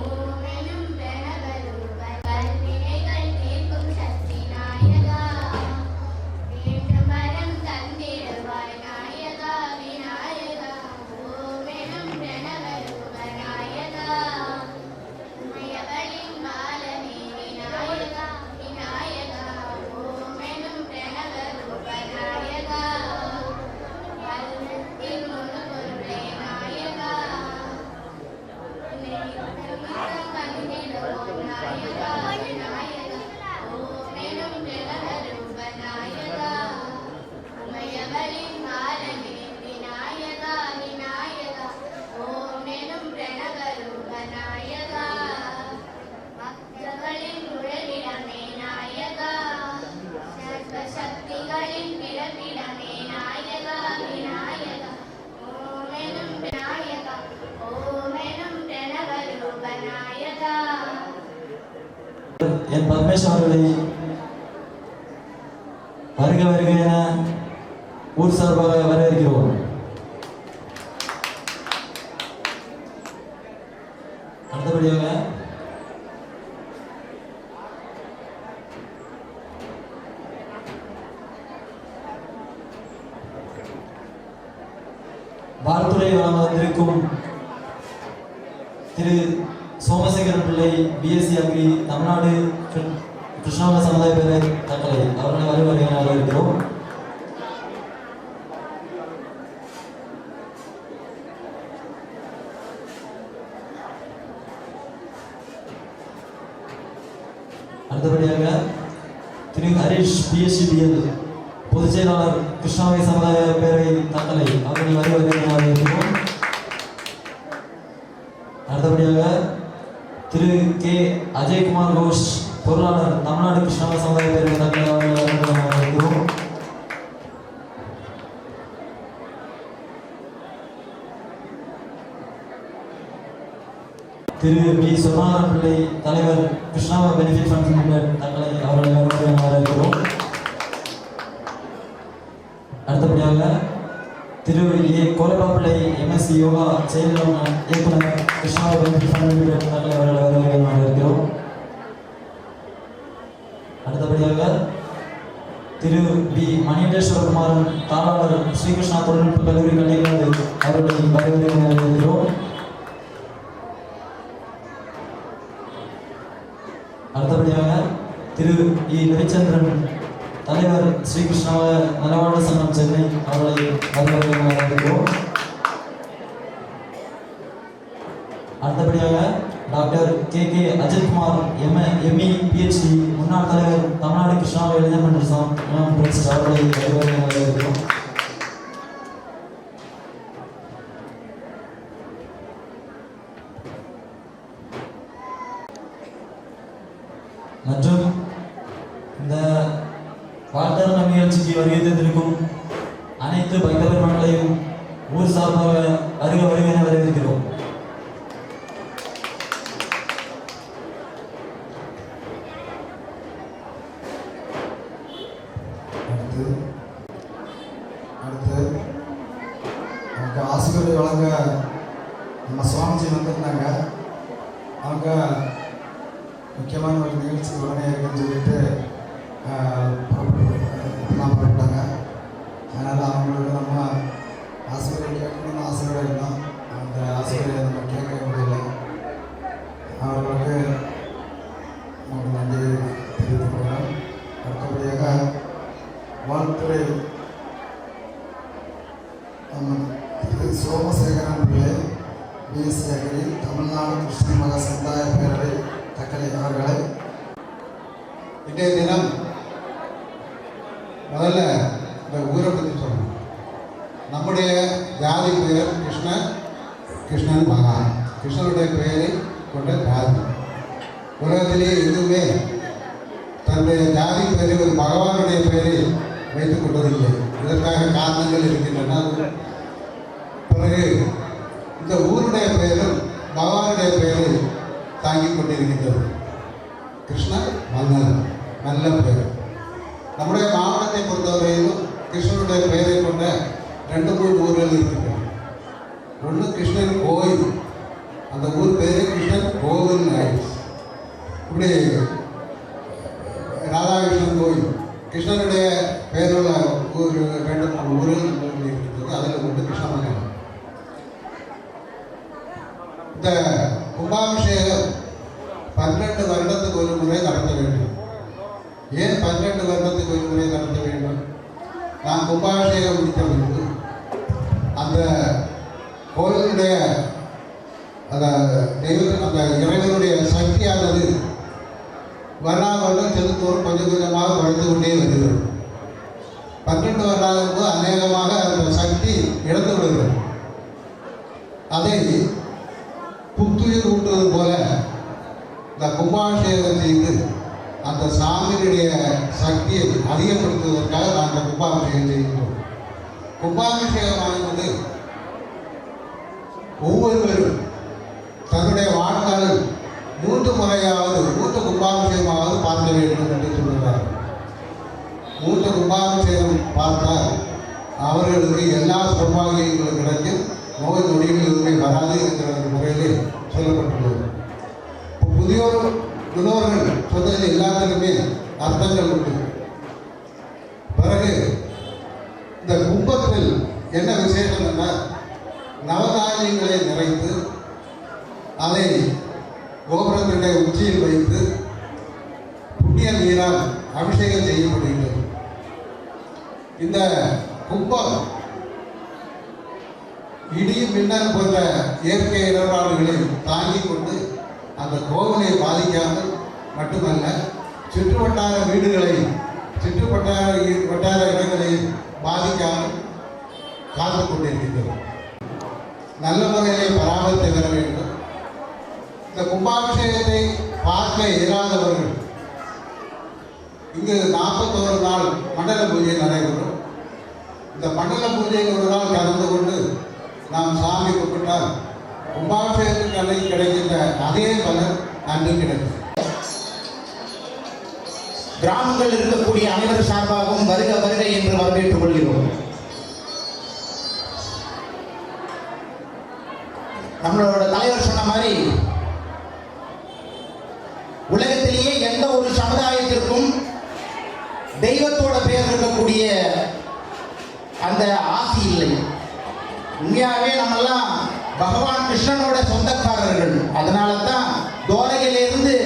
ஓமெனும் பிரணவரூப கல்வினைகள் தீர்க்கும் சக்தி நாயகா வேண்டும் வரம் தந்திடுவாய் நாயகா விநாயகா ஓமெனும் பிரணவரூப நாயகா உமையவரின் பாலனே விநாயகா விநாயகா ஓமெனும் பிரணவரூப நாயகா சக்திகளின் பிறப்பிடமே நாயகா விநாயகா ஓமெனும் நாயகா ஓமெனும் பிரணவரூப நாயகா என் பரமேஸ்வரர்களை வருக வருக என ஊர் சார்பாக வரவேற்கிறோம். அடுத்தபடியாக வாழ்த்துறை வழங்க வந்திருக்கும் திரு சோமசேகரன் பிள்ளை பிஎஸ்சி அக்ரி தமிழ்நாடு கிருஷ்ணாவர சமுதாய பேரவை தக்கலை அவர்களை வருவதை வரவேற்கிறோம். அடுத்தபடியாக திரு ஹரிஷ் பிஎஸ்சி பிஎல் பொதுச் செயலாளர் கிருஷ்ணாவை சமுதாய பேரவை தக்கலை அவர்கள் வருவதை வரவேற்கிறோம். அடுத்தபடியாக திரு கே அஜய்குமார் கோஷ் பொருளாளர் தமிழ்நாடு கிருஷ்ணாவை சமுதாய பேரவை தக்கலை அவர்கள் வரவேற்கிறோம். திரு பி சொர்ணாகரன் பிள்ளை தலைவர் கிருஷ்ணாவா பெனிஃபிட் ஃபண்ட் லிமிடெட் தக்கலை அவர்களை வரவேற்கிறோம். அடுத்தபடியாக திரு ஏ கோலப்பாப்பிள்ளை எம்எஸ்சி யோகா செயலாளர் இயக்குனர் கிருஷ்ணாவா பெனிஃபிட் ஃபண்ட் லிமிடெட் தக்கலை அவர்களை வரவேற்கிறோம். அடுத்தபடியாக திரு பி மணிகண்டேஸ்வரகுமாரன் தாளாளர் ஸ்ரீகிருஷ்ணா தொழில்நுட்ப கல்லூரி கலைஞர் அவர்களை வரவேற்கிறோம். அடுத்தபடியாக திரு இ ரவிச்சந்திரன் தலைவர் ஸ்ரீகிருஷ்ணாவ நலவாழ்வு சங்கம் சென்னை அவர்களை வரவேற்கிறோம். அடுத்தபடியாக doctor K K Ajithkumar ME PhD முன்னாள் தலைவர் தமிழ்நாடு கிருஷ்ணாவ இளைஞர் மன்ற சங்கம் ட்ரஸ்ட் அவர்களை வரவேற்கிறோம். மற்றும் இந்த வாழ்த்தரண நிகழ்ச்சிக்கு வருகை தந்திருக்கும் அனைத்து பக்த பெருமக்களையும் ஊர் சார்பாக வருக வருக என வரவேற்கிறோம். அடுத்து நமக்கு ஆசிரியரை வழங்க நம்ம சுவாமிஜி வந்திருந்தாங்க. அவங்க முக்கியமான ஒரு நிகழ்ச்சி உடனே இருக்குன்னு சொல்லிட்டு புறப்பட்டாங்க. அதனால் அவங்களுக்கு நம்ம ஆசிரியரை கேட்கணும்னு ஆசிரியர் இருந்தோம். அந்த ஆசிரியரை நம்ம கேட்க முடியல. அவர்களுக்கு நமக்கு நன்றி தெரிவித்துக்கிறோம். அடுத்தபடியாக வாழ்த்துறை திரு சோமசேகரன் பிள்ளை பிஎஸ்சி அக்ரி தமிழ்நாடு கிருஷ்ண மகா சமுதாய பேரவை தக்கலை அவர்களை இன்றைய தினம் முதல்ல இந்த ஊரை பற்றி சொல்லணும். நம்முடைய ஜாதி பெயர் கிருஷ்ணன் மகான். கிருஷ்ணனுடைய பெயரை கொண்ட ஜாதி. உலகத்திலேயே எதுவுமே தன்னுடைய ஜாதி பெயரை ஒரு பகவானுடைய பெயரை வைத்துக் கொண்டதில்லை. இதற்காக காரணங்கள் இருக்கின்றன. பிறகு இந்த ஊருடைய பெயரும் பகவானுடைய பெயரை தாங்கிக் கொண்டிருக்கின்றது. கிருஷ்ண மன்னன் நல்ல பெயர். நம்முடைய மாவட்டத்தை பொறுத்தவரையிலும் கிருஷ்ணனுடைய பெயரை கொண்ட 2-3 ஊர்கள் இருக்கின்றன. ஒன்று கிருஷ்ணன் கோயில். அந்த ஊர் பேரு கிருஷ்ணன் கோவில் ஆயிடுச்சு. இப்படி ராதாகிருஷ்ணன் கோயில் கிருஷ்ணனுடைய பெயருள்ள ஊர் 2-3 ஊர்கள் இருக்கின்றது. அதில் ஒன்று கிருஷ்ணமங்கலம். இந்த கும்பாபிஷேகம் 12 வருடத்துக்கு ஒரு முறை நடத்த வேண்டும். ஏன் 12 வருடத்துக்கு ஒரு முறை நடத்த வேண்டும்? நாம் கும்பாபிஷேகம் முடித்த பின்பு அந்த கோயிலுடைய அந்த இறைவனுடைய சக்தியானது வருடம் செலுத்தோறும் கொஞ்சம் கொஞ்சமாக குறைந்து கொண்டே வருகிறது. 12 வருடம் அநேகமாக அந்த சக்தி இழந்து விடுகிறது. அதை புத்துயிர் ஊட்டுவது போல இந்த கும்பாபிஷேகம் செய்து அந்த சாமியினுடைய சக்தியை அதிகப்படுத்துவதற்காக நாங்கள் கும்பாபிஷேகம் செய்கின்றோம். கும்பாபிஷேகமானது ஒவ்வொருவரும் தன்னுடைய வாழ்நாளில் 3 முறையாவது 3 கும்பாபிஷேகமாவது பார்க்க வேண்டும் என்று சொல்கிறார். 3 கும்பாபிஷேகம் பார்த்தால் அவர்களுக்கு எல்லா சௌபாகியங்களும் கிடைக்கும், நோய் நொடிகள் எதுவுமே வராது என்கிற முறையிலே சொல்லப்பட்டுள்ளது. முன்னோர்கள் சொன்னது எல்லாத்துக்குமே அர்த்தங்கள் உண்டு. பிறகு இந்த கும்பத்தில் என்ன விசேஷம் என்ன, நவதானியங்களை நிறைத்து அதை கோபுரத்தினுடைய உச்சியில் வைத்து புண்ணிய நீரால் அபிஷேகம் செய்யப்படுகிறது. இந்த கும்பம் இடியும் மின்னல் போன்ற இயற்கை இடர்பாடுகளை தாங்கிக் கொண்டு அந்த கோவிலை பாதிக்காமல் மட்டுமல்ல, சுற்றுவட்டார வீடுகளை வட்டார இடங்களை பாதிக்காமல் காத்து கொண்டிருக்கின்றோம். நல்ல முறையிலே பராமரித்து வர வேண்டும். இந்த கும்பாபிஷேகத்தை பார்க்க இயலாதவர்கள் இங்கு 41 நாள் மண்டல பூஜை நடைபெறும். இந்த மண்டல பூஜைக்கு ஒரு நாள் கலந்து கொண்டு நாம் சாமி கும்பிட்டால் கும்பாபிஷேகத்துக்கு அன்னைக்கு கிடைக்கின்ற அதே பலன் அன்று கிடைக்கும். கிராமங்கள் இருக்கக்கூடிய அனைவர் சார்பாகவும் வருக வருக என்று வரவேற்றுக் கொள்கிறோம். நம்மளோட தலைவர் சொன்ன மாதிரி உலகத்திலேயே எந்த ஒரு சமுதாயத்திற்கும் தெய்வத்தோட பெயர் இருக்கக்கூடிய அந்த ஆசி இல்லை. உண்மையாகவே நம்மெல்லாம் பகவான் கிருஷ்ணனோட சொந்தக்காரர்கள். அதனால தான் துவாரகையிலிருந்து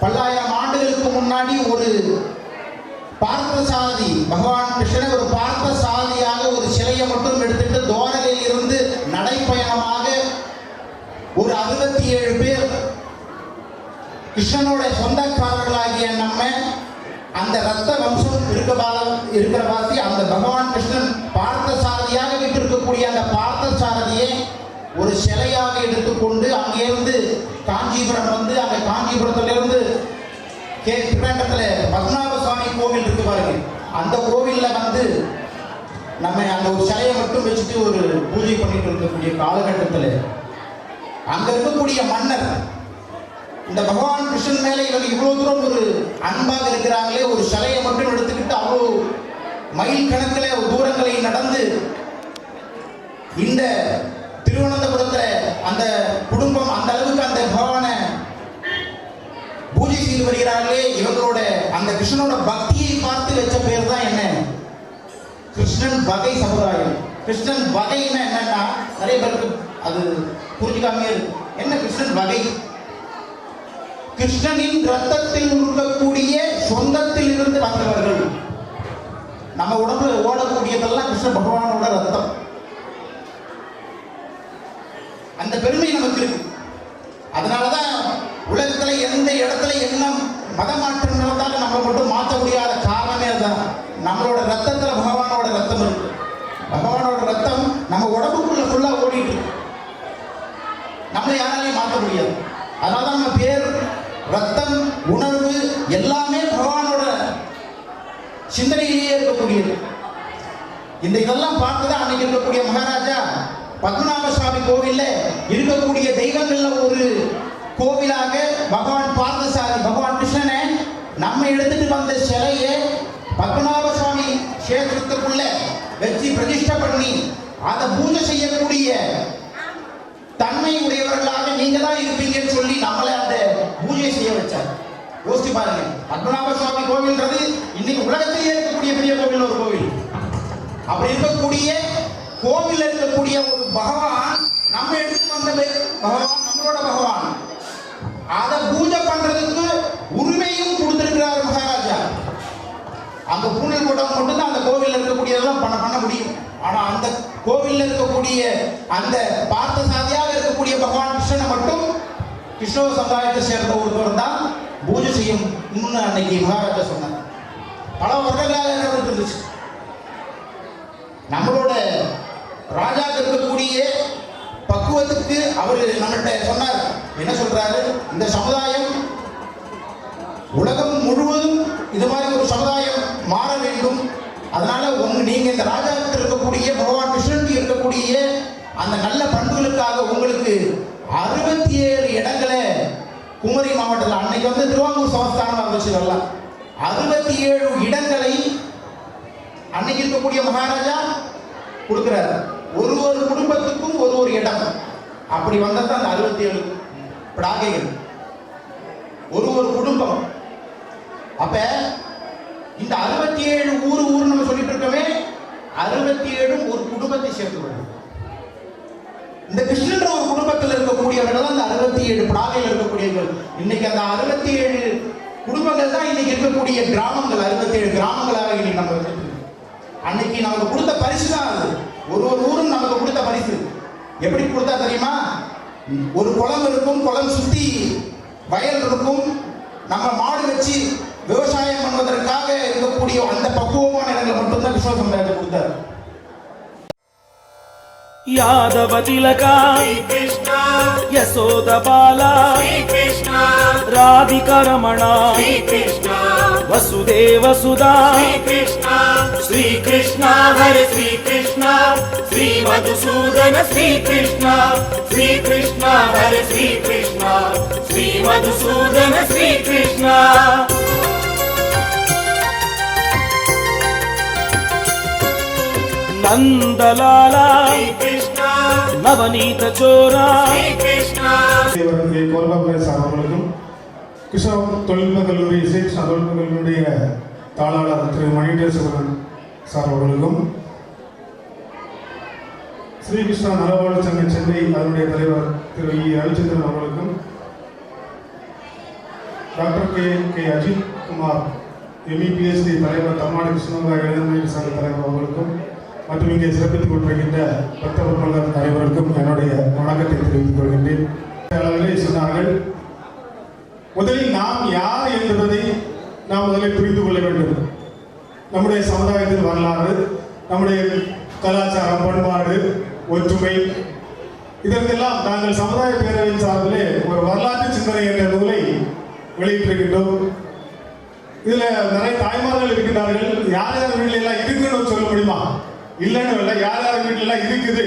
பல்லாயிரம் ஆண்டுகளுக்கு முன்னாடி ஒரு பார்த்த சாதி, பகவான் கிருஷ்ணனை ஒரு பார்த்த சாதியாக ஒரு சிலையை மட்டும் எடுத்துட்டு துவாரகையில் இருந்து நடைப்பயணமாக ஒரு 67 பேர் கிருஷ்ணனோட சொந்தக்காரர்களாகிய நம்ம அந்த ரத்த வம்சம் இருக்கிற வாசி அந்த பகவான் கிருஷ்ணன் பார்த்த சாரதியாக விட்டிருக்கக்கூடிய அந்த பார்த்த சாரதியை ஒரு சிலையாக எடுத்துக்கொண்டு அங்கேருந்து காஞ்சிபுரம் வந்து அந்த காஞ்சிபுரத்திலிருந்து திருவேண்டத்தில் பத்மநாப சுவாமி கோவில் இருக்கு பாருங்க, அந்த கோவிலில் வந்து நம்ம அந்த ஒரு சிலையை மட்டும் வச்சுட்டு ஒரு பூஜை பண்ணிட்டு இருக்கக்கூடிய காலகட்டத்தில் அங்க இருக்கக்கூடிய மன்னர் இந்த பகவான் கிருஷ்ணன் மேலே இவங்க இவ்வளவு தூரம் ஒரு அன்பாக இருக்கிறாங்களே, ஒரு சிலையை மட்டும் எடுத்துக்கிட்டு அவ்வளோ மைல் கணக்கில் தூரங்களை நடந்து இந்த திருவனந்தபுரத்தில் அந்த குடும்பம் அந்த அளவுக்கு அந்த பகவானை பூஜை செய்து வருகிறார்களே, இவங்களோட அந்த கிருஷ்ணனோட பக்தியை பார்த்து வச்ச பேர் தான் என்ன, கிருஷ்ணன் வகை சமுதாயம். கிருஷ்ணன் வகைன்னா என்னன்னா நிறைய பேருக்கு அது புரிஞ்சுக்காமே என்ன கிருஷ்ணன் வகை. கிருஷ்ணனின் ரத்தத்தில் இருக்கக்கூடிய சொந்தத்தில் இருந்து வந்தவர்கள். நம்ம உடம்புல ஓடக்கூடியதெல்லாம் கிருஷ்ண பகவானோட ரத்தம். அந்த பெருமை நமக்கு இருக்கு. அதனாலதான் உலகத்துல எந்த இடத்துல என்ன மத மாற்றம் நடந்தாலும் நம்ம மட்டும் மாற்ற முடியாத காரணமே அதுதான். நம்மளோட ரத்தத்துல பகவானோட ரத்தம் இருக்கு. பகவானோட ரத்தம் நம்ம உடம்புக்குள்ள ஃபுல்லா ஓடிட்டு இருக்கு. நம்மளை யாராலையும் மாற்ற முடியாது. அதனாலதான் நம்ம பேர், ரத்தம், உணர்வு எல்லாமே பகவானோட சிந்தனையிலேயே இருக்கக்கூடியது. இந்த இதெல்லாம் பார்த்துதான் அன்னைக்கு இருக்கக்கூடிய மகாராஜா பத்மநாப சுவாமி கோவில்ல இருக்கக்கூடிய தெய்வங்கள்ல ஒரு கோவிலாக பகவான் பார்த்தசாரி பகவான் கிருஷ்ணனை நம்ம எடுத்துட்டு வந்த சிலையை பத்மநாப சுவாமி கஷேத்திரத்துக்குள்ள வச்சு பிரதிஷ்டை பண்ணி அதை பூஜை செய்யக்கூடிய தன்மை உடையவர்களாக நீங்க தான் இருப்பீங்கன்னு சொல்லி நம்மளை அந்த பூஜை செய்ய வச்சார். யோசிச்சு பாருங்க, பத்மநாப சுவாமி கோவில்ன்றது இன்னைக்கு உலகத்திலேயே இருக்கக்கூடிய பெரிய கோவில் ஒரு கோவில். அப்படி இருக்கக்கூடிய கோவில் இருக்கக்கூடிய ஒரு பகவான் நம்ம எடுத்து வந்த பகவான், நம்மளோட பகவான், அதை பூஜை பண்றதுக்கு உரிமையும் கொடுத்திருக்கிறார் மகாராஜா. அந்த பூனல் கூட்டம் மட்டும்தான் அந்த கோவில் இருக்கக்கூடியதெல்லாம் பண்ண முடியும். ஆனா அந்த கோவில்ல இருக்கக்கூடிய அந்த பார்த்த சாதியாக இருக்கக்கூடிய பகவான் கிருஷ்ணனை மட்டும் கிருஷ்ண சமுதாயத்தை சேர்ந்த ஒருவர் தான் பூஜை செய்யும் அன்னைக்கு மகாராஜா சொன்னார். பல வருடங்களாக இருந்துச்சு. நம்மளோட ராஜா இருக்கக்கூடிய பக்குவத்துக்கு அவரு நம்மகிட்ட சொன்னார். என்ன சொல்றாரு, இந்த சமுதாயம் உலகம் முழுவதும் இது மாதிரி ஒரு சமுதாயம் மாற வேண்டும். அதனால நீங்க இந்த ராஜாவுக்கு இருக்கக்கூடிய பகவான் கிருஷ்ணனுக்கு இருக்கக்கூடிய அந்த நல்ல பண்புகளுக்காக உங்களுக்கு 67 இடங்களை குமரி மாவட்டத்தில் அன்னைக்கு வந்து திருவாங்கூர் சமஸ்தானம் வச்சு வரலாம். 67 இடங்களை அன்னைக்கு இருக்கக்கூடிய மகாராஜா கொடுக்கிறார். ஒரு ஒரு குடும்பத்துக்கும் ஒரு ஒரு இடம். அப்படி வந்தது அந்த 67 பிடாகைகள், ஒரு ஒரு குடும்பம். அப்ப இந்த 67 ஊர் நம்ம சொல்லிட்டு இருக்கவே 67 ஒரு குடும்பத்தை சேர்த்து வருது. இந்த கிருஷ்ணன்ற ஒரு குடும்பத்தில் இருக்கக்கூடியவர்கள் தான் அந்த 67 பிடாகையில் இருக்கக்கூடியவர்கள். இன்னைக்கு அந்த 67 குடும்பங்கள் தான் இன்னைக்கு இருக்கக்கூடிய கிராமங்கள், 67 கிராமங்களாக இன்னைக்கு நம்ம வச்சிருக்கோம். அன்னைக்கு நமக்கு கொடுத்த பரிசு தான் அது. ஒரு ஒரு ஊரும் நமக்கு கொடுத்த பரிசு. எப்படி கொடுத்தா தெரியுமா? ஒரு குளம் இருக்கும், குளம் சுத்தி வயல் இருக்கும், நம்ம மாடு வச்சு விவசாயம் பண்ணுவதற்காக இருக்கக்கூடிய அந்த பக்குவமான இடங்களை மட்டும்தான் விஸ்வ சமுதாயத்தை கொடுத்தார். யாதவ திலகா யசோத பாலா ராதிகா ரமணா வசுதேவ சுதா ஸ்ரீ கிருஷ்ணா ஹரே ஸ்ரீ கிருஷ்ணா ஸ்ரீ மதுசூதன ஸ்ரீ கிருஷ்ணா ஸ்ரீ கிருஷ்ணா ஹரே ஸ்ரீ கிருஷ்ணா ஸ்ரீ மதுசூதன ஸ்ரீ கிருஷ்ணா. நந்தலாலா நவநீத சோரா அவர்களுக்கும் கிருஷ்ணா தொழில்நுட்ப கல்லூரி ஸ்ரீகிருஷ்ணா தொழில்நுட்ப கல்லூரியுடைய தாளாளர் திரு மணிகண்டேஸ்வரன் சார் அவர்களுக்கும், ஸ்ரீகிருஷ்ணா நலவாழ்வு சங்க சென்னை அதனுடைய தலைவர் திரு இ ரவிச்சந்திரன் அவர்களுக்கும், டாக்டர் கே அஜித் குமார் எம்இபிஎஸ்டி தலைவர் தமிழ்நாடு கிருஷ்ணா இளைஞர் சங்க தலைவர் அவர்களுக்கும் மற்றும் இங்கே சிறப்பித்துக் கொண்டிருக்கின்ற பக்த பெருமக்கள் அனைவருக்கும் என்னுடைய வணக்கத்தை தெரிவித்துக் கொள்கின்றேன். அளவிலே சொன்னார்கள், முதலில் நாம் யார் என்பதை நாம் முதலில் புரிந்து கொள்ள வேண்டும். நம்முடைய சமுதாயத்தின் வரலாறு, நம்முடைய கலாச்சாரம், பண்பாடு, ஒற்றுமை, இதற்கெல்லாம் நாங்கள் சமுதாய பேரவையின் சார்பிலே ஒரு வரலாற்று சிந்தனை என்ற நூலை வெளியிட்டிருக்கின்றோம். இதுல நிறைய தாய்மார்கள் இருக்கின்றார்கள். யார் யார் வீட்டில எல்லாம் இருக்குன்னு சொல்ல முடியுமா? இல்லைன்னு இல்லை, யார் யார் வீட்டில எல்லாம் இருக்குது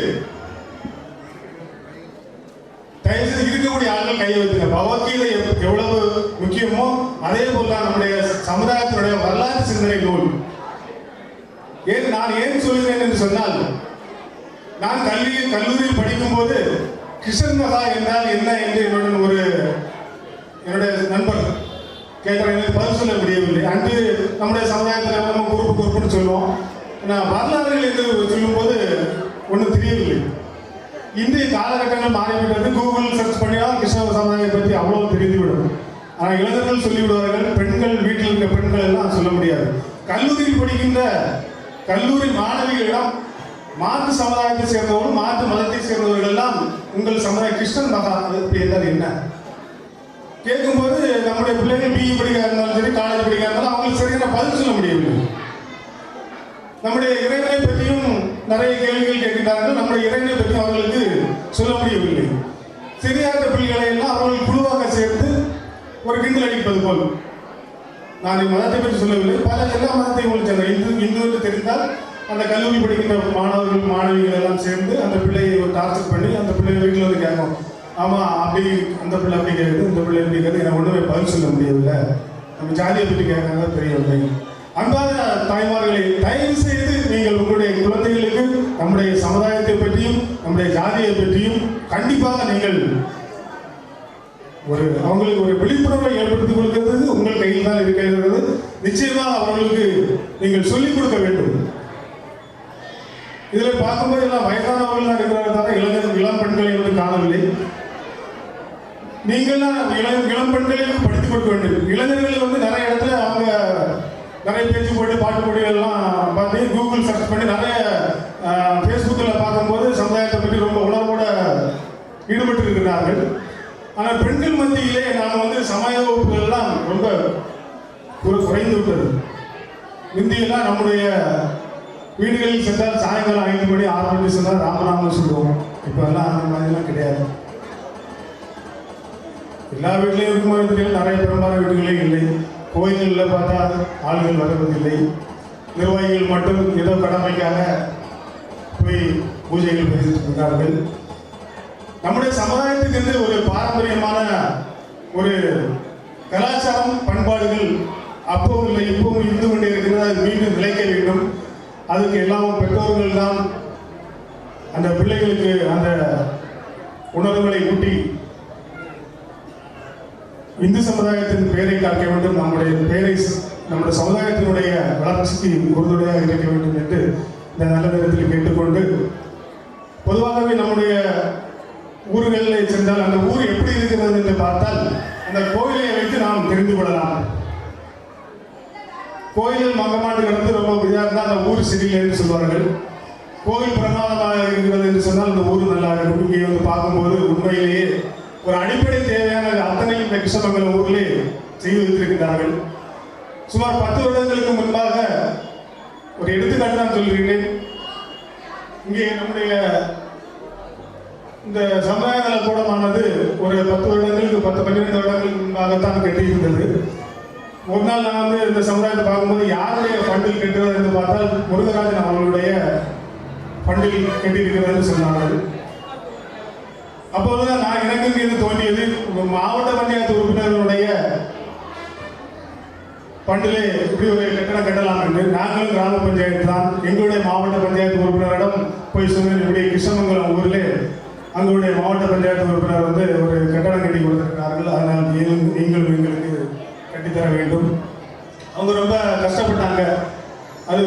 தயவுசெய்து இருக்கக்கூடிய ஆட்கள் கையை வைத்துங்க. பகவத்கீதை எவ்வளவு முக்கியமோ அதே போல நம்முடைய சமுதாயத்தினுடைய வரலாற்று சிந்தனை நூல். நான் ஏன் சொல்கிறேன் என்று சொன்னால், நான் கல்லூரியில் படிக்கும் போது கிருஷ்ணன் மகா என்றால் என்ன என்று என்னுடைய நண்பர் கேட்கிறேன், எனக்கு பதில் சொல்ல முடியவில்லை. அன்று நம்முடைய சமுதாயத்தில் நம்ம குறுப்புன்னு சொல்லுவோம். நான் வரலாறுகள் என்று சொல்லும்போது ஒன்றும் தெரியவில்லை. இன்றைய காலகட்டங்கள் மாறிவிட்டது. கூகுள் சர்ச் பண்ணினால் கிருஷ்ண சமுதாயத்தை பற்றி அவ்வளவு தெரிந்துவிடும். ஆனால் இளைஞர்கள் சொல்லிவிடுவார்கள், பெண்கள் வீட்டில் இருக்க பெண்கள் எல்லாம் சொல்ல முடியாது. கல்லூரியில் படிக்கின்ற கல்லூரி மாணவிகளிடம் மாற்று சமுதாயத்தை சேர்ந்தவர்கள், மாற்று மதத்தை சேர்ந்தவர்கள் எல்லாம் உங்கள் சமுதாய கிருஷ்ணன் மகா அப்படி என்றால் என்ன கேட்கும்போது, நம்முடைய பிள்ளைகள் பிஇ படிக்க இருந்தாலும் சரி, காலேஜ் படிக்க இருந்தாலும் அவங்களுக்கு சரியான பதில் சொல்ல முடியவில்லை. நம்முடைய இறைவனை பற்றியும் நிறைய கேள்விகள் கேட்கிறார்கள். நம்முடைய இறைவனை பற்றி அவர்களுக்கு சொல்ல முடியவில்லை. சரியாத பிள்ளைகளை எல்லாம் அவர்கள் குழுவாக சேர்த்து ஒரு கிண்டல் அடிப்பது போல். நான் மதத்தை பற்றி சொல்லவில்லை, பல எல்லா மதத்தையும் உங்களுக்கு இந்து என்று தெரிந்தால் அந்த கல்லூரி படிக்கின்ற மாணவர்கள் மாணவிகள் எல்லாம் சேர்ந்து அந்த பிள்ளையை ஒரு டார்ச்சர் பண்ணி அந்த பிள்ளையை வீட்டில் வந்து கேட்கும், ஆமாம் அப்படி அந்த பிள்ளை அப்படி கேட்குது, இந்த பிள்ளை எப்படி கேட்குது, எனக்கு ஒன்றுமே பதில் சொல்ல முடியவில்லை. நம்ம ஜாதியை பற்றி கேட்காங்க தெரியவில்லை. அன்பான தாய்மார்களை, தயவு செய்து நீங்கள் உங்களுடைய குழந்தைகளுக்கு நம்முடைய சமுதாயத்தை பற்றியும் நம்முடைய ஜாதியை பற்றியும் கண்டிப்பாக நீங்கள் அவங்களுக்கு ஒரு விழிப்புணர்வை ஏற்படுத்திக் கொடுக்கிறது உங்கள் கையில் தான் இருக்கிறது. நிச்சயமாக அவர்களுக்கு நீங்கள் சொல்லிக் கொடுக்க வேண்டும். இதில் பார்க்கும்போது எல்லாம் வயதானவர்கள் தான் இருக்கிறார்கள், இளம் பெண்களை வந்து காணவில்லை. நீங்கள்லாம் இளம் பெண்களையும் படித்துக் கொடுக்க வேண்டும். இளைஞர்கள் வந்து நிறைய இடத்துல அவங்க நிறைய பேச்சு போட்டு பாட்டு போட்டிகள்லாம் பார்த்து கூகுள் சர்ச் பண்ணி நிறைய ஃபேஸ்புக்கில் பார்க்கும்போது சமுதாயத்தை பற்றி ரொம்ப உணர்வோட ஈடுபட்டு இருக்கிறார்கள். ஆனால் பெண்கள் மத்தியிலே நாம் வந்து சமய வகுப்புகள்லாம் ரொம்ப குறைந்து விட்டது. இந்தியெல்லாம் நம்முடைய வீடுகளில் சென்றால் சாயங்காலம் 5 மணி 6 மணி சென்றால் ராமநாமம் சொல்லுவோம். இப்போ எல்லாம் அந்த மாதிரிலாம் கிடையாது. எல்லா வீட்லையும் இருக்கும் வீடுகள் நிறைய பெரும்பாலான வீடுகளே இல்லை. கோயில்களில் பார்த்தா ஆளுகள் வருவதில்லை. நிர்வாகிகள் மட்டும் ஏதோ கடமைக்காக போய் பூஜைகள் செய்திருக்கிறார்கள். நம்முடைய சமுதாயத்துக்கு என்று ஒரு பாரம்பரியமான ஒரு கலாச்சாரம் பண்பாடுகள் அப்போவும் இல்லை இப்போவும் இருந்து கொண்டே இருக்கிறது. அது மீண்டும் நிலைக்க வேண்டும். அதுக்கு எல்லாம் பெற்றோர்கள் தான் அந்த பிள்ளைகளுக்கு அந்த உணர்வுகளை ஊட்டி இந்து சமுதாயத்தின் பெயரை காக்க வேண்டும், நம்முடைய சமுதாயத்தினுடைய வளர்ச்சிக்கு உறுதுணையாக இருக்க வேண்டும் என்று இந்த நல்ல நேரத்தில் கேட்டுக்கொண்டு, பொதுவாகவே நம்முடைய ஊர்களில் சென்றால் அந்த ஊர் எப்படி இருக்கிறது என்று பார்த்தால் அந்த கோயிலை வைத்து நாம் தெரிந்து கொள்ளலாம். கோயிலில் மங்கமாட்டு கிடந்து ரொம்ப இதாக இருந்தால் அந்த ஊர் சரியில்லை என்று சொல்வார்கள். கோவில் பிரமாதமாக இருக்கிறது என்று சொன்னால் அந்த ஊர் நல்லா இருக்கும். இங்கே வந்து பார்க்கும்போது உண்மையிலேயே ஒரு அடிப்படை தேவையான அத்தனையும் இந்த கிருஷ்ணமங்கலம் ஊரிலே செய்து வைத்திருக்கிறார்கள். சுமார் 10 வருடங்களுக்கு முன்பாக ஒரு எடுத்துக்காட்டு நான் சொல்கிறேன். இங்கே நம்முடைய இந்த சமுதாய நல கூடமானது ஒரு 10 வருடங்களுக்கு 10-12 வருடங்களுக்கு முன்பாகத்தான் கட்டியிருந்தது. ஒரு நாள் நான் வந்து இந்த சமுதாயத்தை பார்க்கும்போது யாருடைய ஃபண்டில் கட்டுறது என்று பார்த்தால் முருகராஜன் அவர்களுடைய ஃபண்டில் கட்டியிருக்கிறது சொன்னார்கள். அப்போதுதான் நான் எனக்கு இது தோன்றியது, மாவட்ட பஞ்சாயத்து உறுப்பினர்களுடைய ஃபண்டிலே இப்படி ஒரு கட்டணம் கட்டலாம் என்று. நாங்களும் கிராம பஞ்சாயத்து தான், எங்களுடைய மாவட்ட பஞ்சாயத்து உறுப்பினரிடம் போய் சொன்னேன், இப்படி கிருஷ்ணமங்கலம் ஊரில் அங்களுடைய மாவட்ட பஞ்சாயத்து உறுப்பினர் வந்து ஒரு கட்டணம் கட்டி கொடுத்திருக்கிறார்கள், அதனால் நீங்களும் எங்களுக்கு கட்டித்தர வேண்டும். அவங்க ரொம்ப கஷ்டப்பட்டாங்க. அது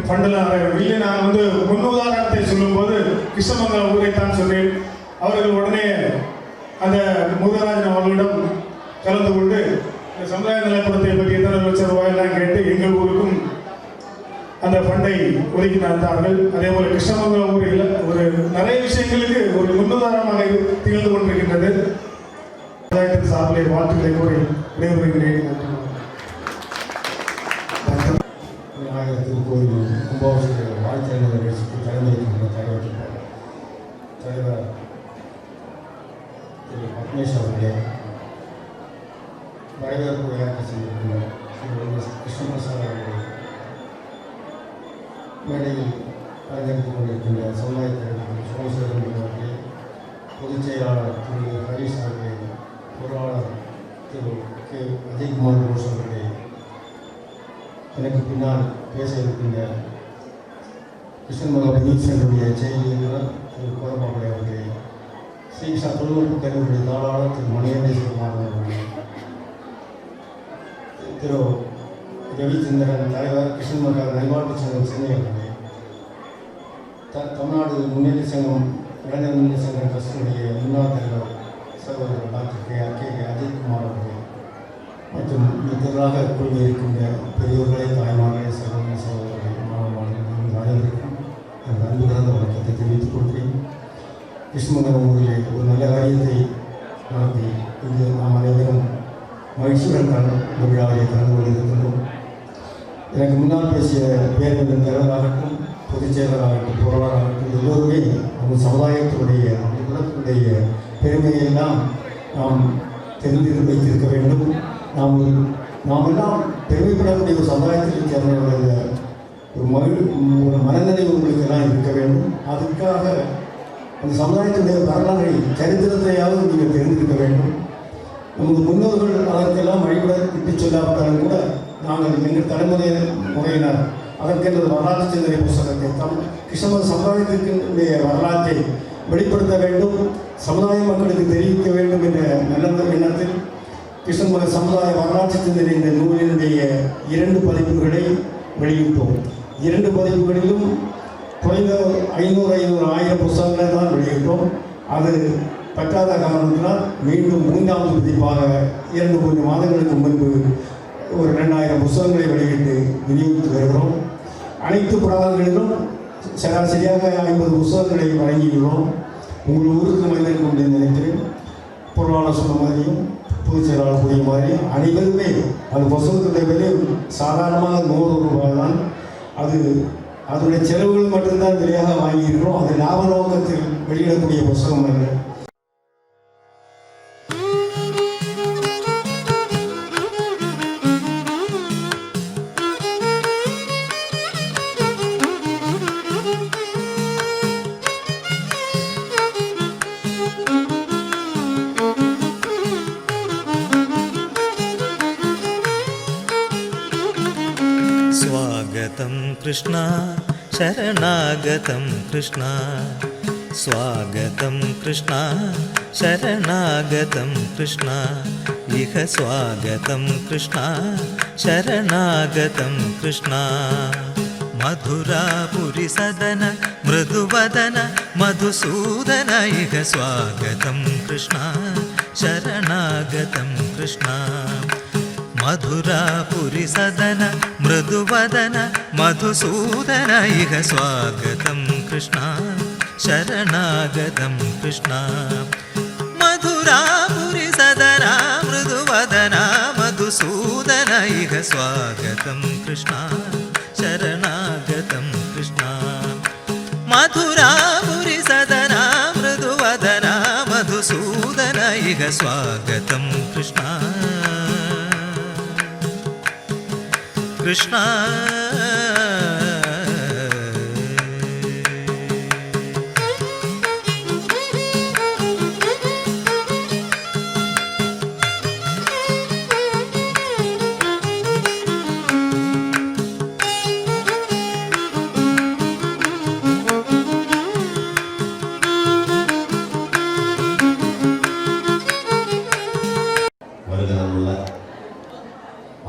ஃபண்டெல்லாம் இல்லை. நான் வந்து முன்னுதாரணத்தை சொல்லும்போது கிருஷ்ணமங்கலம் ஊரைத்தான் சொன்னேன். அவர்கள் உடனே அந்த முருகராஜன் அவர்களிடம் கலந்து கொண்டு இந்த சமுதாய நலக்கூடத்தை பற்றி எத்தனை லட்சம் ரூபாயெல்லாம் கேட்டு எங்கள் ஊருக்கும் அந்த ஃபண்டை ஒதுக்கி தந்தார்கள். அதே போல கிருஷ்ணமங்கலம் ஊரில் ஒரு நிறைய விஷயங்களுக்கு ஒரு முன்னுதாரணமாக திகழ்ந்து கொண்டிருக்கின்றது. சமுதாயத்தின் சார்பிலே வாழ்த்துக்களை கூறி விடைபெறுகிறேன். திருக்கோயில் கும்பாபிஷேக வாழ்க்கை நிகழ்ச்சிக்கு தலைமையேற்கின்ற தலைவர் திரு பத்மேஷ் அவர்களே, வரவேற்பு உரையாற்ற செய்திருக்கின்ற திரு கிருஷ்ணபிரசாத் அவர்களே, மேடையில் அலங்கரித்துக் கொண்டிருக்கின்ற சமுதாய தலைவர் சோமசேகரன் அவர்களே, பொதுச் செயலாளர் திரு ஹரீஷ் அவர்களே, பொருளாளர் திரு கே அஜய்குமார் கோஷ் அவர்களே, எனக்கு பின்னால் பேச இருக்கின்ற கிருஷ்ணமங்கலம் நியூஸ் சென்டருடைய செயலியர் திரு கோரமாபுரை அவர்களே, ஸ்ரீகிருஷ்ணா தொழில்நுட்ப கல்வியுடைய தாளாளர் திரு மணிகண்டேஸ்வரன் அவர்களே, திரு ரவிச்சந்திரன் தலைவர் கிருஷ்ணமங்கல நல்வாழ்வு சங்கம் சென்னை அவர்களே, தமிழ்நாடு முன்னேற்ற சங்கம் இளைஞர் முன்னேற்ற சங்கம் ட்ரஸ்டினுடைய முன்னாள் தலைவர் சகோதரர் டாக்டர் கே அஜய்குமார் அவர்களே, மற்றும் இதராக கொள்கை இருக்கின்ற பெரியோர்களே, தாய்மார்களே, சகோதர சகோதரர்களே, மாணவர்கள் அனைவருக்கும் அந்த அன்பு கலந்த வணக்கத்தை தெரிவித்துக் கொள்கிறேன். கிருஷ்ணமங்கலம் ஊரிலே ஒரு நல்ல காரியத்தை நடத்தி இங்கு நாம் அனைவரும் மகிழ்ச்சியுடன் இந்த விழாவிலே கலந்து கொண்டிருக்கின்றோம். எனக்கு முன்னால் பேசிய பேரவையின் தலைவராகட்டும், பொதுச் செயலராகட்டும், பொருளாளராகட்டும், எல்லோருமே நம்ம சமுதாயத்தினுடைய அந்த குலத்தினுடைய பெருமையெல்லாம் நாம் தெரிந்து வைத்திருக்க வேண்டும். நாம் எல்லாம் பெருமைப்படக்கூடிய ஒரு சமுதாயத்தில் சேர்ந்தவர்களுடைய ஒரு மனநிலை உங்களுக்கெல்லாம் இருக்க வேண்டும். அதுக்காக அந்த சமுதாயத்துடைய வரலாறை சரித்திரத்தையாவது நீங்கள் தெரிந்திருக்க வேண்டும். நமது முன்னோர்கள் அதற்கெல்லாம் வழிபட விட்டு சொல்லாவிட்டாலும் கூட நாங்கள் எங்கள் முறையினர் அதற்கென்ற வரலாற்று சிந்தனை புத்தகத்தை கிருஷ்ணமத சமுதாயத்திற்குடைய வரலாற்றை வெளிப்படுத்த வேண்டும், சமுதாய மக்களுக்கு தெரிவிக்க வேண்டும் என்ற நல்ல எண்ணத்தில் கிருஷ்ணமத சமுதாய வரலாற்று சிந்தனை இந்த நூலினுடைய 2 பதிப்புகளை வெளியிட்டோம். 2 பதிப்புகளிலும் குறைந்த 500-1000 புத்தகங்களை தான் வெளியிட்டோம். அது பற்றாத காரணத்தினால் மீண்டும் 3வது பதிப்பாக 2-3 மாதங்களுக்கு முன்பு ஒரு 2000 புத்தகங்களை வெளியிட்டு விநியோகித்து வருகிறோம். அனைத்து புத்தகங்களிலும் சராசரியாக 50 புத்தகங்களை வழங்கியுள்ளோம். உங்கள் ஊருக்கு மனிதர்கள் கொண்டு நினைக்கிறேன். பொருளாளர் சொன்ன மாதிரியும் பொதுச் செயலாளர் கூடிய மாதிரி அனைவருமே அந்த புத்தகத்துடைய விலை சாதாரணமாக 100 ரூபாய் தான். அதனுடைய செலவுகள் மட்டும்தான் விலையாக வாங்கியிருக்கிறோம். அது லாப நோக்கத்தில் வெளியிடக்கூடிய புத்தகம் அல்ல. स्वागतं कृष्णा शरणागतं कृष्ण स्वागतं कृष्ण शरणागतं कृष्ण इह स्वागतं कृष्ण शरणागतं कृष्ण मधुरापुरि सदन मृदुवदन मधुसूदन इह स्वागतं कृष्ण शरणागतं कृष्ण मधुरापुरि सदन मृदुवदन मधुसूदन इह स्वागतं कृष्ण शरणागतं कृष्ण मधुरापुरि सदन मृदुवदन मधुसूदन इह स्वागतं कृष्ण शरणागतं कृष्ण मधुरापुरि सदन मृदुवदन मधुसूदन इह स्वागतं कृष्ण कृष्ण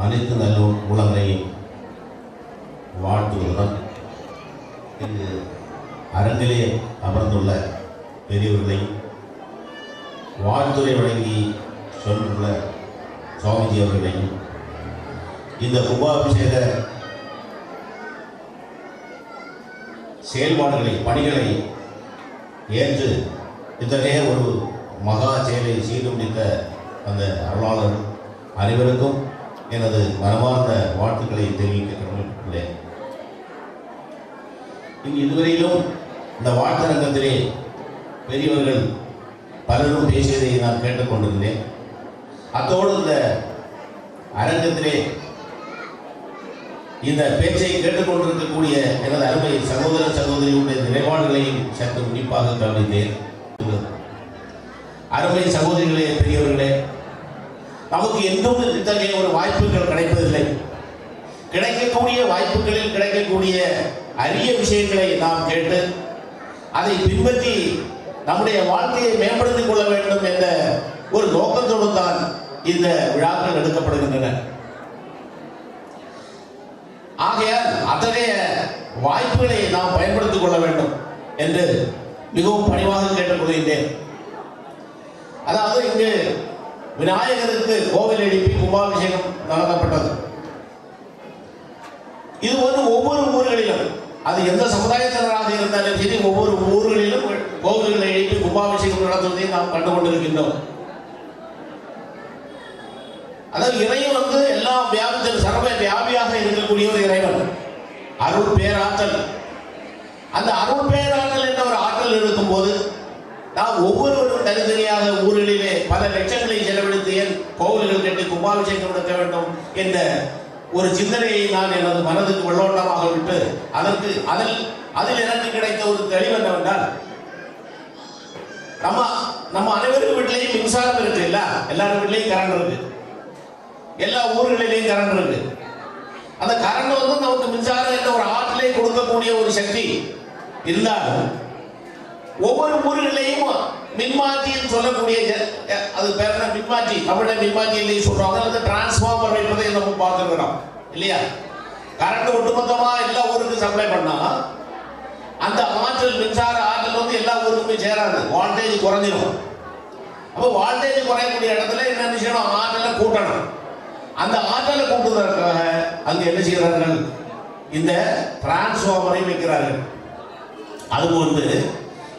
அனைத்து நல்ல உள்ளங்களையும் வாழ்த்துவதுடன் இங்கு அரங்கிலே அமர்ந்துள்ள பெரியவர்களையும் வாழ்த்துரை வழங்கி சொல்லுள்ள சுவாமிஜி அவர்களையும் இந்த கும்பாபிஷேக செயல்பாடுகளை பணிகளை ஏற்று இத்தகைய ஒரு மகா செயலை செய்து முடித்த அந்த அருளாளர் அனைவருக்கும் எனது மனமார்ந்த வாழ்த்துக்களை தெரிவிக்க கடமைப்பட்டுள்ளேன். இங்கு இதுவரையிலும் இந்த வாழ்த்தரங்கத்திலே பெரியவர்கள் பலரும் பேசியதை நான் கேட்டுக்கொண்டிருந்தேன். அத்தோடு இந்த அரங்கத்திலே இந்த பேச்சை கேட்டுக்கொண்டிருக்கக்கூடிய எனது அருமை சகோதர சகோதரியுடைய நிலைப்பாடுகளையும் சற்று உன்னிப்பாக கவனித்தேன். அருமை சகோதரிகளே, பெரியவர்களே, நமக்கு எங்கும் இத்தகைய ஒரு வாய்ப்புகள் கிடைப்பதில்லை. கிடைக்கக்கூடிய வாய்ப்புகளில் கிடைக்கக்கூடிய அரிய விஷயங்களை நாம் கேட்டு அதை பின்பற்றி நம்முடைய வாழ்க்கையை மேம்படுத்திக் கொள்ள வேண்டும் என்ற ஒரு நோக்கத்தோடு தான் இந்த விழாக்கள் எடுக்கப்படுகின்றன. ஆகையால் அத்தகைய வாய்ப்புகளை நாம் பயன்படுத்திக் கொள்ள வேண்டும் என்று மிகவும் பணிவாக கேட்டுக்கொள்கின்றேன். அதாவது இங்கு விநாயகருக்கு கோவில் எழுப்பி கும்பாபிஷேகம் நடத்தப்பட்டது. இது வந்து ஒவ்வொரு ஊர்களிலும், அது எந்த சமுதாயத்தினராக இருந்தாலும் சரி, ஒவ்வொரு ஊர்களிலும் கோவில்களை எழுப்பி கும்பாபிஷேகம் நடத்துவதை நாம் கண்டுகொண்டிருக்கின்றோம். அதாவது இறைவன் வந்து எல்லாம் வியாபித்தல் சர்வ வியாபியாக இருக்கக்கூடிய ஒரு இறைவன், அருள் பேராற்றல். அந்த அருள் பேராற்றல் என்ற ஒரு ஆற்றல் இருக்கும் போது நாம் ஒவ்வொருவரும் தனித்தனியாக ஊர்களிலே பல லட்சங்களை செலவழித்து ஏன் கோவில்கள் கட்டி கும்பாபிஷேகம் நடத்த வேண்டும் என்ற ஒரு சிந்தனையை நான் எனது மனதுக்கு வெள்ளோட்டமாக விட்டு அதில் எனக்கு கிடைத்த ஒரு தெளிவு என்னவென்றால், நம்ம அனைவரும் வீட்டிலையும் மின்சாரம் இருக்கு, இல்ல எல்லாரும் வீட்லையும் கரண்ட் இருக்கு, எல்லா ஊர்களிலையும் கரண்ட் இருக்கு. அந்த கரண்ட் வந்து நமக்கு மின்சாரம் என்ற ஒரு ஆற்றலை கொடுக்கக்கூடிய ஒரு சக்தி இருந்தாலும் ஒவ்வொரு ஊர்களிலையும் மின்மாற்றின்னு சொல்லக்கூடிய அது பேர் என்ன, மின்மாற்றி, தமிழ மின்மாற்றி சொல்றாங்க, அது டிரான்ஸ்ஃபார்மர் வைப்பதை நம்ம பார்த்துக்கிறோம் இல்லையா. கரண்ட் ஒட்டுமொத்தமா எல்லா ஊருக்கும் சப்ளை பண்ணா அந்த ஆற்றல், மின்சார ஆற்றல் வந்து எல்லா ஊருக்குமே சேராது, வால்டேஜ் குறைஞ்சிடும். அப்போ வால்டேஜ் குறையக்கூடிய இடத்துல என்ன செய்யணும், ஆற்றலை கூட்டணும். அந்த ஆற்றலை கூட்டுவதற்காக அங்கு என்ன செய்கிறார்கள், இந்த டிரான்ஸ்ஃபார்மரை வைக்கிறார்கள். அதுபோன்று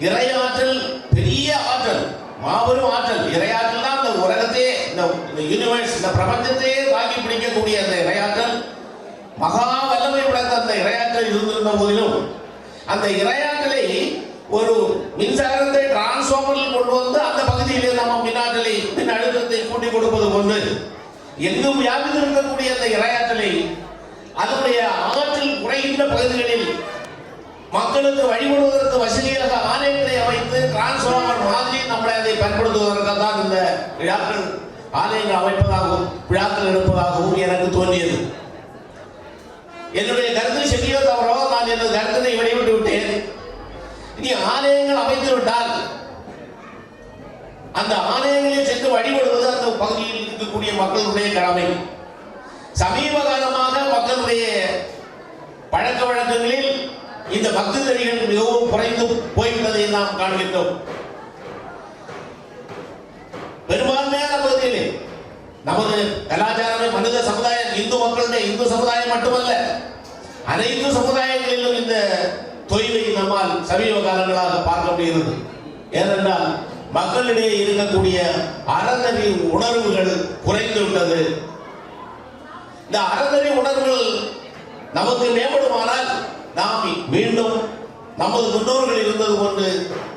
இறையாற்றல் பெரிய ஆற்றல், மாபெரும் ஆற்றல். இறையாற்றல் தான் இந்த உலகத்தையே, இந்த யூனிவர்ஸ், இந்த பிரபஞ்சத்தையே தாக்கி பிடிக்கக்கூடிய அந்த இறையாற்றல், மகா வல்லமை உடைந்த அந்த இறையாற்றல் இருந்திருந்த போதிலும் அந்த இறையாற்றலை ஒரு மின்சாரத்தை டிரான்ஸ்ஃபார்மரில் கொண்டு வந்து அந்த பகுதியிலே நம்ம மின்னாற்றலை, மின் அழுத்தத்தை கூட்டி கொடுப்பது போன்று எங்கும் வியாபித்து இருக்கக்கூடிய அந்த இறையாற்றலை அதனுடைய ஆற்றல் குறைகின்ற பகுதிகளில் மக்களுக்கு வழிபடுவதற்கு வசதியாக ஆலயங்களை அமைத்து டிரான்ஸ்ஃபார்மர் மாதிரி நம்மளை அதை பயன்படுத்துவதற்காக தான் இந்த விழாக்கள், ஆலயங்கள் அமைப்பதாகவும் விழாக்கள் எடுப்பதாகவும் எனக்கு தோன்றியது. என்னுடைய கருத்து சரியோ தவறோ நான் நான் எனது கருத்தினை வெளியிட்டு விட்டேன். இனி ஆலயங்கள் அமைத்து விட்டால் அந்த ஆலயங்களில் சென்று வழிபடுவது அந்த பகுதியில் இருக்கக்கூடிய மக்களுடைய கடமை. சமீப காலமாக மக்களுடைய பழக்க வழக்கங்களில் இந்த பக்தி நெறிகள் மிகவும் குறைந்து போய்விட்டதை நாம் காண்கின்றோம். பெரும்பான்மையான பகுதிகளே நமது கலாச்சாரமே மனித சமுதாயம், இந்து மக்களுடைய இந்து சமுதாயம் மட்டுமல்ல, அனைத்து சமுதாயங்களிலும் இந்த தொய்வை நம்மால் சமீப காலங்களாக பார்க்க முடிகிறது. ஏனென்றால் மக்களிடையே இருக்கக்கூடிய அறநெறி உணர்வுகள் குறைந்து விட்டது. இந்த அறநெறி உணர்வுகள் நமக்கு மேம்படுமானால் நாம் மீண்டும் நமது முன்னோர்கள் இருந்தது கொண்டு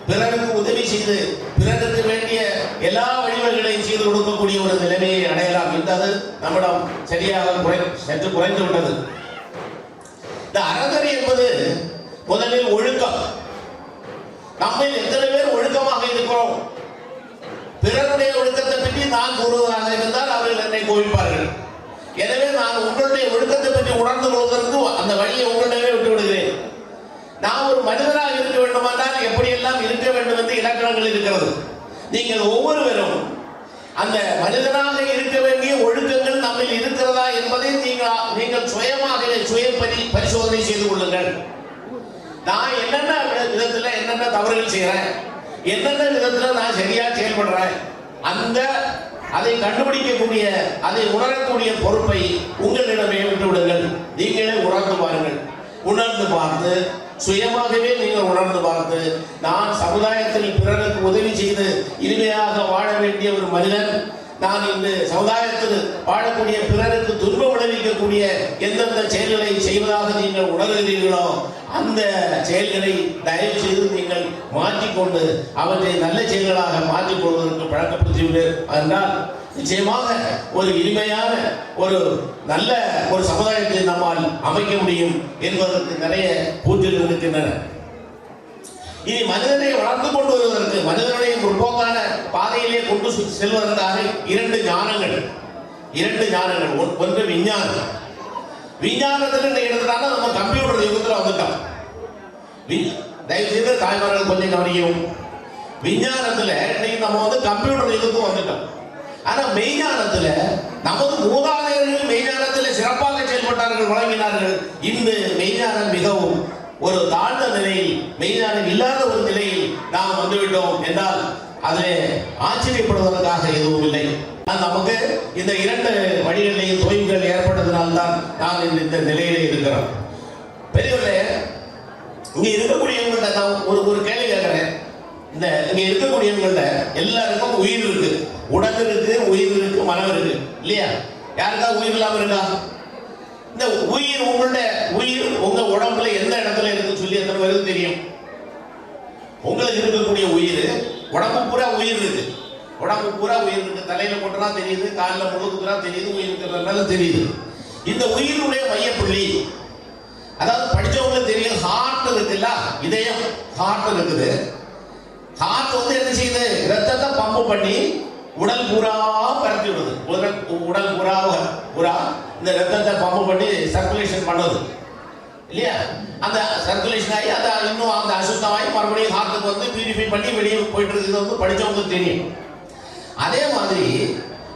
பிறருக்கு உதவி செய்து பிறருக்கு வேண்டிய எல்லா வழிவகைகளையும் செய்து கொடுக்கக்கூடிய ஒரு நிலைமையை அடையலாம் என்றது நம்மிடம் சரியாக சற்று குறைந்து விட்டது. இந்த அறநெறி என்பது முதலில் ஒழுக்கம். நம்மில் எத்தனை பேர் ஒழுக்கமாக இருக்கிறோம்? பிறருடைய ஒழுக்கத்தை பற்றி நான் கூறுவதாக இருந்தால் அவர்கள் என்னை கோவிப்பார்கள். எனவே நான் உங்களுடைய ஒழுக்கத்தை பற்றி உணர்ந்து கொள்வதற்கு அந்த வழியை உங்களிடமே விட்டு விடுகிறேன். நாம் ஒரு மனிதனாக இருக்க வேண்டுமானால் எப்படியெல்லாம் இருக்க வேண்டும் என்று இலக்கணங்கள் இருக்கிறது. நீங்கள் ஒவ்வொருவரும் அந்த மனிதனாக இருக்க வேண்டிய ஒழுக்கங்கள் நம்மில் இருக்கிறதா என்பதை நீங்கள் சுயமாகவே சுய பரிசோதனை செய்து கொள்ளுங்கள். நான் என்னென்ன விதத்துல என்னென்ன தவறுகள் செய்யறேன், என்னென்ன விதத்துல நான் சரியா செயல்படுறேன், அதை கண்டுபிடிக்கக்கூடிய அதை உணரக்கூடிய பொறுப்பை உங்களிடமே விட்டு விடுங்கள். நீங்களே உணர்ந்து பாருங்கள். உணர்ந்து பார்த்து சுயமாகவே நீங்கள் உணர்ந்து பார்த்து நான் சமுதாயத்தில் பிறருக்கு உதவி செய்து இனிமையாக வாழ வேண்டிய ஒரு மனிதன், நான் இந்த சமுதாயத்தில் வாழக்கூடிய பிறருக்கு துன்பம் விளைவிக்கக்கூடிய எந்தெந்த செயல்களை செய்வதாக நீங்கள் உணர்கிறீர்களோ அந்த செயல்களை தயவு செய்து நீங்கள் மாற்றிக்கொண்டு அவற்றை நல்ல செயல்களாக மாற்றிக் கொள்வதற்கு பழக்கப்படுத்திவிட்டேன். அதனால் நிச்சயமாக ஒரு இனிமையான ஒரு நல்ல ஒரு சமுதாயத்தை நம்மால் அமைக்க முடியும் என்பதற்கு நிறைய கூற்றுகள் இருக்கின்றன. இனி மனிதனை வளர்த்து கொண்டு வருவதற்கு மனிதனுடைய முற்போக்கான பாதையிலே கொண்டு செல்வதற்காக இரண்டு ஞானங்கள். ஒன்று விஞ்ஞானம். விஞ்ஞானத்தில் எடுத்துட்டாலும் நம்ம கம்ப்யூட்டர் யுகத்தில் வந்துட்டோம். தயவு செய்து தாய்மார்கள் கொஞ்சம் கவனிக்கவும். விஞ்ஞானத்தில் இன்னைக்கு நம்ம கம்ப்யூட்டர் யுகத்துக்கு வந்துட்டோம். ஆனா மெய்ஞானத்துல நமது மூதாதையர்கள் மெய்ஞானத்தில் சிறப்பாக செயல்பட்டார்கள், வழங்கினார்கள். இந்த மெய்ஞானம் மிகவும் ஒரு தாழ்ந்த நிலையில், மெய்ஞானம் இல்லாத ஒரு நிலையில் நாம் வந்துவிட்டோம் என்றால் அதிலே ஆச்சரியப்படுவதற்காக எதுவும் இல்லை. நமக்கு இந்த இரண்டு வழிகளிலேயும் தொய்வுகள் ஏற்பட்டதனால்தான் நான் இந்த நிலையிலே இருக்கிறோம். பெரியவர்களே, இங்க இருக்கக்கூடியவங்கள்ட்ட நான் ஒரு கேள்வி கேட்கிறேன். இந்த இங்க இருக்கக்கூடியவங்கள்ட்ட எல்லாருக்கும் உயிர் இருக்கு, உடல் இருக்கு, உயிர் இருக்கு, மனம் இருக்கு இல்லையா? யாருக்கா உயிர் இல்லாம இருக்கா? இந்த உயிர் உங்க உடம்புல எந்த இடத்துல இருக்குன்னு சொல்லி எத்தனை பேருக்கு தெரியும்? உங்களுக்கு இருக்கக்கூடிய உயிர் உடம்பு பூரா உயிர் இருக்கு. தலையில போட்டுனா தெரியுது, காலில் முழுக்குறா தெரியுது, உயிர் இருக்கிறதுனால தெரியுது. இந்த உயிருடைய மையப்புள்ளி, அதாவது படிச்சவங்களுக்கு தெரியும், ஹார்ட் இருக்குல்ல, இதயம் ஹார்ட் இருக்குது. ஹார்ட் என்ன செய்யுது? ரத்தத்தை பம்பு பண்ணி உடல் பூரா பரப்பி விடுது. உடல் பூரா இந்த ரத்தத்தை பம்பு பண்ணி சர்க்குலேஷன் பண்ணுது இல்லையா? அந்த சர்க்குலேஷன் ஆகி அதை இன்னும் அந்த அசுத்தமாகி மறுபடியும் ஹார்ட்டுக்கு பியூரிஃபை பண்ணி வெளியே போயிட்டு இருக்குது. படிச்சவங்களுக்கு தெரியும். அதே மாதிரி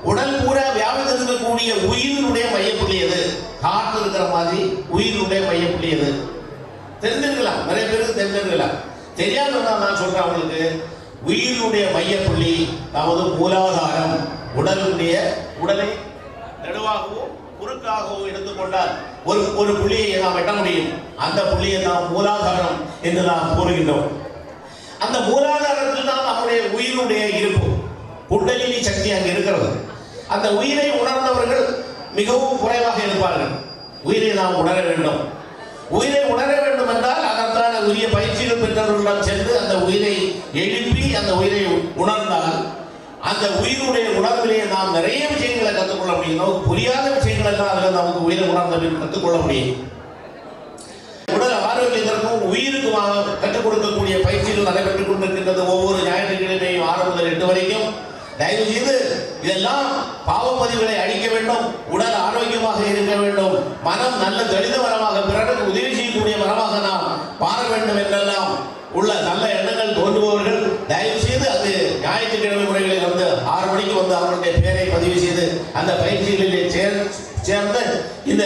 உடல் பூரா வியாபித்திருக்கக்கூடிய உயிரினுடைய மையப்புள்ளி எது? ஹார்ட் இருக்கிற மாதிரி உயிரினுடைய மையப்புள்ளி எது? தெரிஞ்சிருக்கலாம், நிறைய பேருக்கு தெரிஞ்சிருக்கலாம். தெரியாம நான் சொல்றேன் உங்களுக்கு. உயிரினுடைய மையப்புள்ளி நமது மூலாதாரம். உடலை நடுவாகவோ குறுக்காகவோ எடுத்துக்கொண்டால் ஒரு புள்ளியை நாம் எட்ட முடியும். அந்த புள்ளியை நாம் மூலாதாரம் என்று நாம் கூறுகின்றோம். அந்த மூலாதாரத்தில் தான் நம்முடைய உயிரினுடைய இருப்பு, குண்டலினி சக்தி அங்கு இருக்கிறது. அந்த உயிரை உணர்ந்தவர்கள் மிகவும் குறைவாக இருப்பார்கள். உயிரை நாம் உணர வேண்டும். உயிரை உணர வேண்டும் என்றால் அதற்கான உரிய பயிற்சிகள் பெற்றவர்களிடம் சென்று அந்த உயிரை எழுப்பி அந்த உயிரை உணர்ந்தால் அந்த உயிருடைய உணர்விலேயே நாம் நிறைய விஷயங்களை கற்றுக்கொள்ள முடியும். நமக்கு புரியாத விஷயங்கள் எல்லாம் அதில் நமக்கு உயிரை உணர்ந்த கற்றுக்கொள்ள முடியும். உடல் ஆரோக்கியத்திற்கும் உயிருக்கும் கற்றுக் கொடுக்கக்கூடிய பயிற்சிகள் நடைபெற்றுக் கொண்டிருக்கின்றது. ஒவ்வொரு ஞாயிற்றுக்கிழமையும் 6 முதல் 8 வரைக்கும். தயவு செய்து இதெல்லாம் பாவப்பதிவுகளை அழிக்க வேண்டும், உடல் ஆரோக்கியமாக இருக்க வேண்டும், மனம் நல்ல தெளிந்த மனமாக பிறருக்கு உதவி செய்யக்கூடிய மனமாக நாம் மாற வேண்டும் என்றெல்லாம் உள்ள நல்ல எண்ணங்கள் தோன்றுபவர்கள் தயவு செய்து அது ஞாயிற்றுக்கிழமை முறைகளில் வந்து 6 மணிக்கு வந்து அவர்களுடைய பெயரை பதிவு செய்து அந்த பயிற்சிகளிலே சேர்ந்து இந்த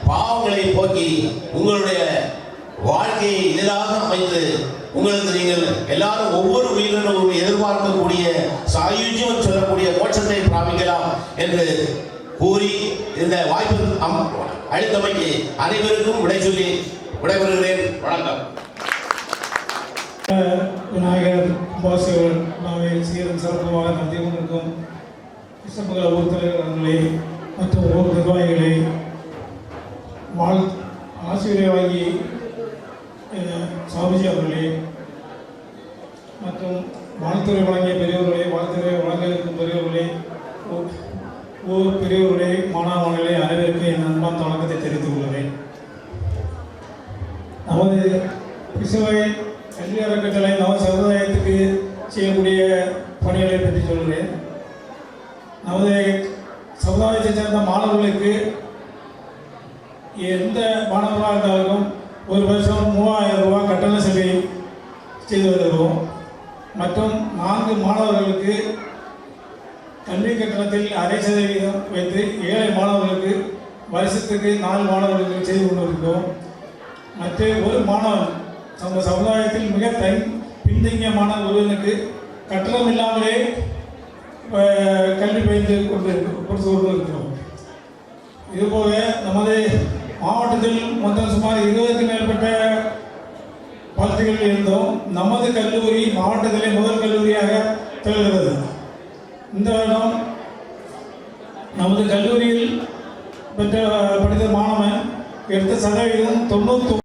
பாவங்களை போக்கி உங்களுடைய வாழ்க்கையை எளிதாக அமைத்து உங்களுக்கு நீங்கள் எல்லாரும் ஒவ்வொரு உயிரினும் எதிர்பார்க்கக்கூடிய சாயுஜ்யம் சொல்லக்கூடிய மோட்சத்தை பிராபிக்கலாம் என்று கூறி இந்த வாய்ப்பு அளித்தமைக்கு அனைவருக்கும் விடை சொல்லி விடைபெறுகிறேன். வணக்கம். விநாயகர் கும்பாசிகள் நாவை சீரும் சிறப்புமாக நடத்தி கொண்டிருக்கும் கிருஷ்ணமங்கல ஊர் தலைவர்களே மற்றும் ஊர் நிர்வாகிகளை ஆசிரியரை வாங்கி சாமிஜி அவர்களே மற்றும் வாழ்த்துறை வழங்கிய பெரியவர்களே, வாழ்த்துறை வழங்க இருக்கும் பெரியவர்களே, ஊர் பெரியவர்களே, மாணவர்களே அனைவருக்கும் என் அன்பான வணக்கத்தை தெரிவித்துக் கொள்கிறேன். நமது கிறிஸ்தவ கல்வி அறக்கட்டளை நவ சமுதாயத்துக்கு செய்யக்கூடிய பணிகளை பற்றி சொல்கிறேன். நமது சமுதாயத்தை சேர்ந்த மாணவர்களுக்கு எந்த மாணவர்களாக இருந்தாலும் ஒரு வருஷம் 3000 ரூபாய் கட்டண செலவை செய்து வருகிறோம். மற்றும் 4 மாணவர்களுக்கு கல்வி கட்டணத்தில் 1/2% வைத்து 7 மாணவர்களுக்கு வருஷத்துக்கு 4 மாணவர்களுக்கு செய்து கொண்டிருக்கிறோம். மற்ற ஒரு மாணவன் நம்ம சமுதாயத்தில் மிக பின்தங்கிய மாணவன் ஒருவனுக்கு கட்டணம் இல்லாமலே கல்வி பயின்று கொடுத்து கொண்டிருக்கிறோம். இதுபோக நமது மாவட்டத்தில் மொத்தம் சுமார் 20க்கும் மேற்பட்ட பள்ளிகள் இருந்தோம். நமது கல்லூரி மாவட்டத்திலே முதல் கல்லூரியாக திகழ்கிறது. இந்த வருடம் நமது கல்லூரியில் படித்த மாணவன் எடுத்த சதவீதம் 99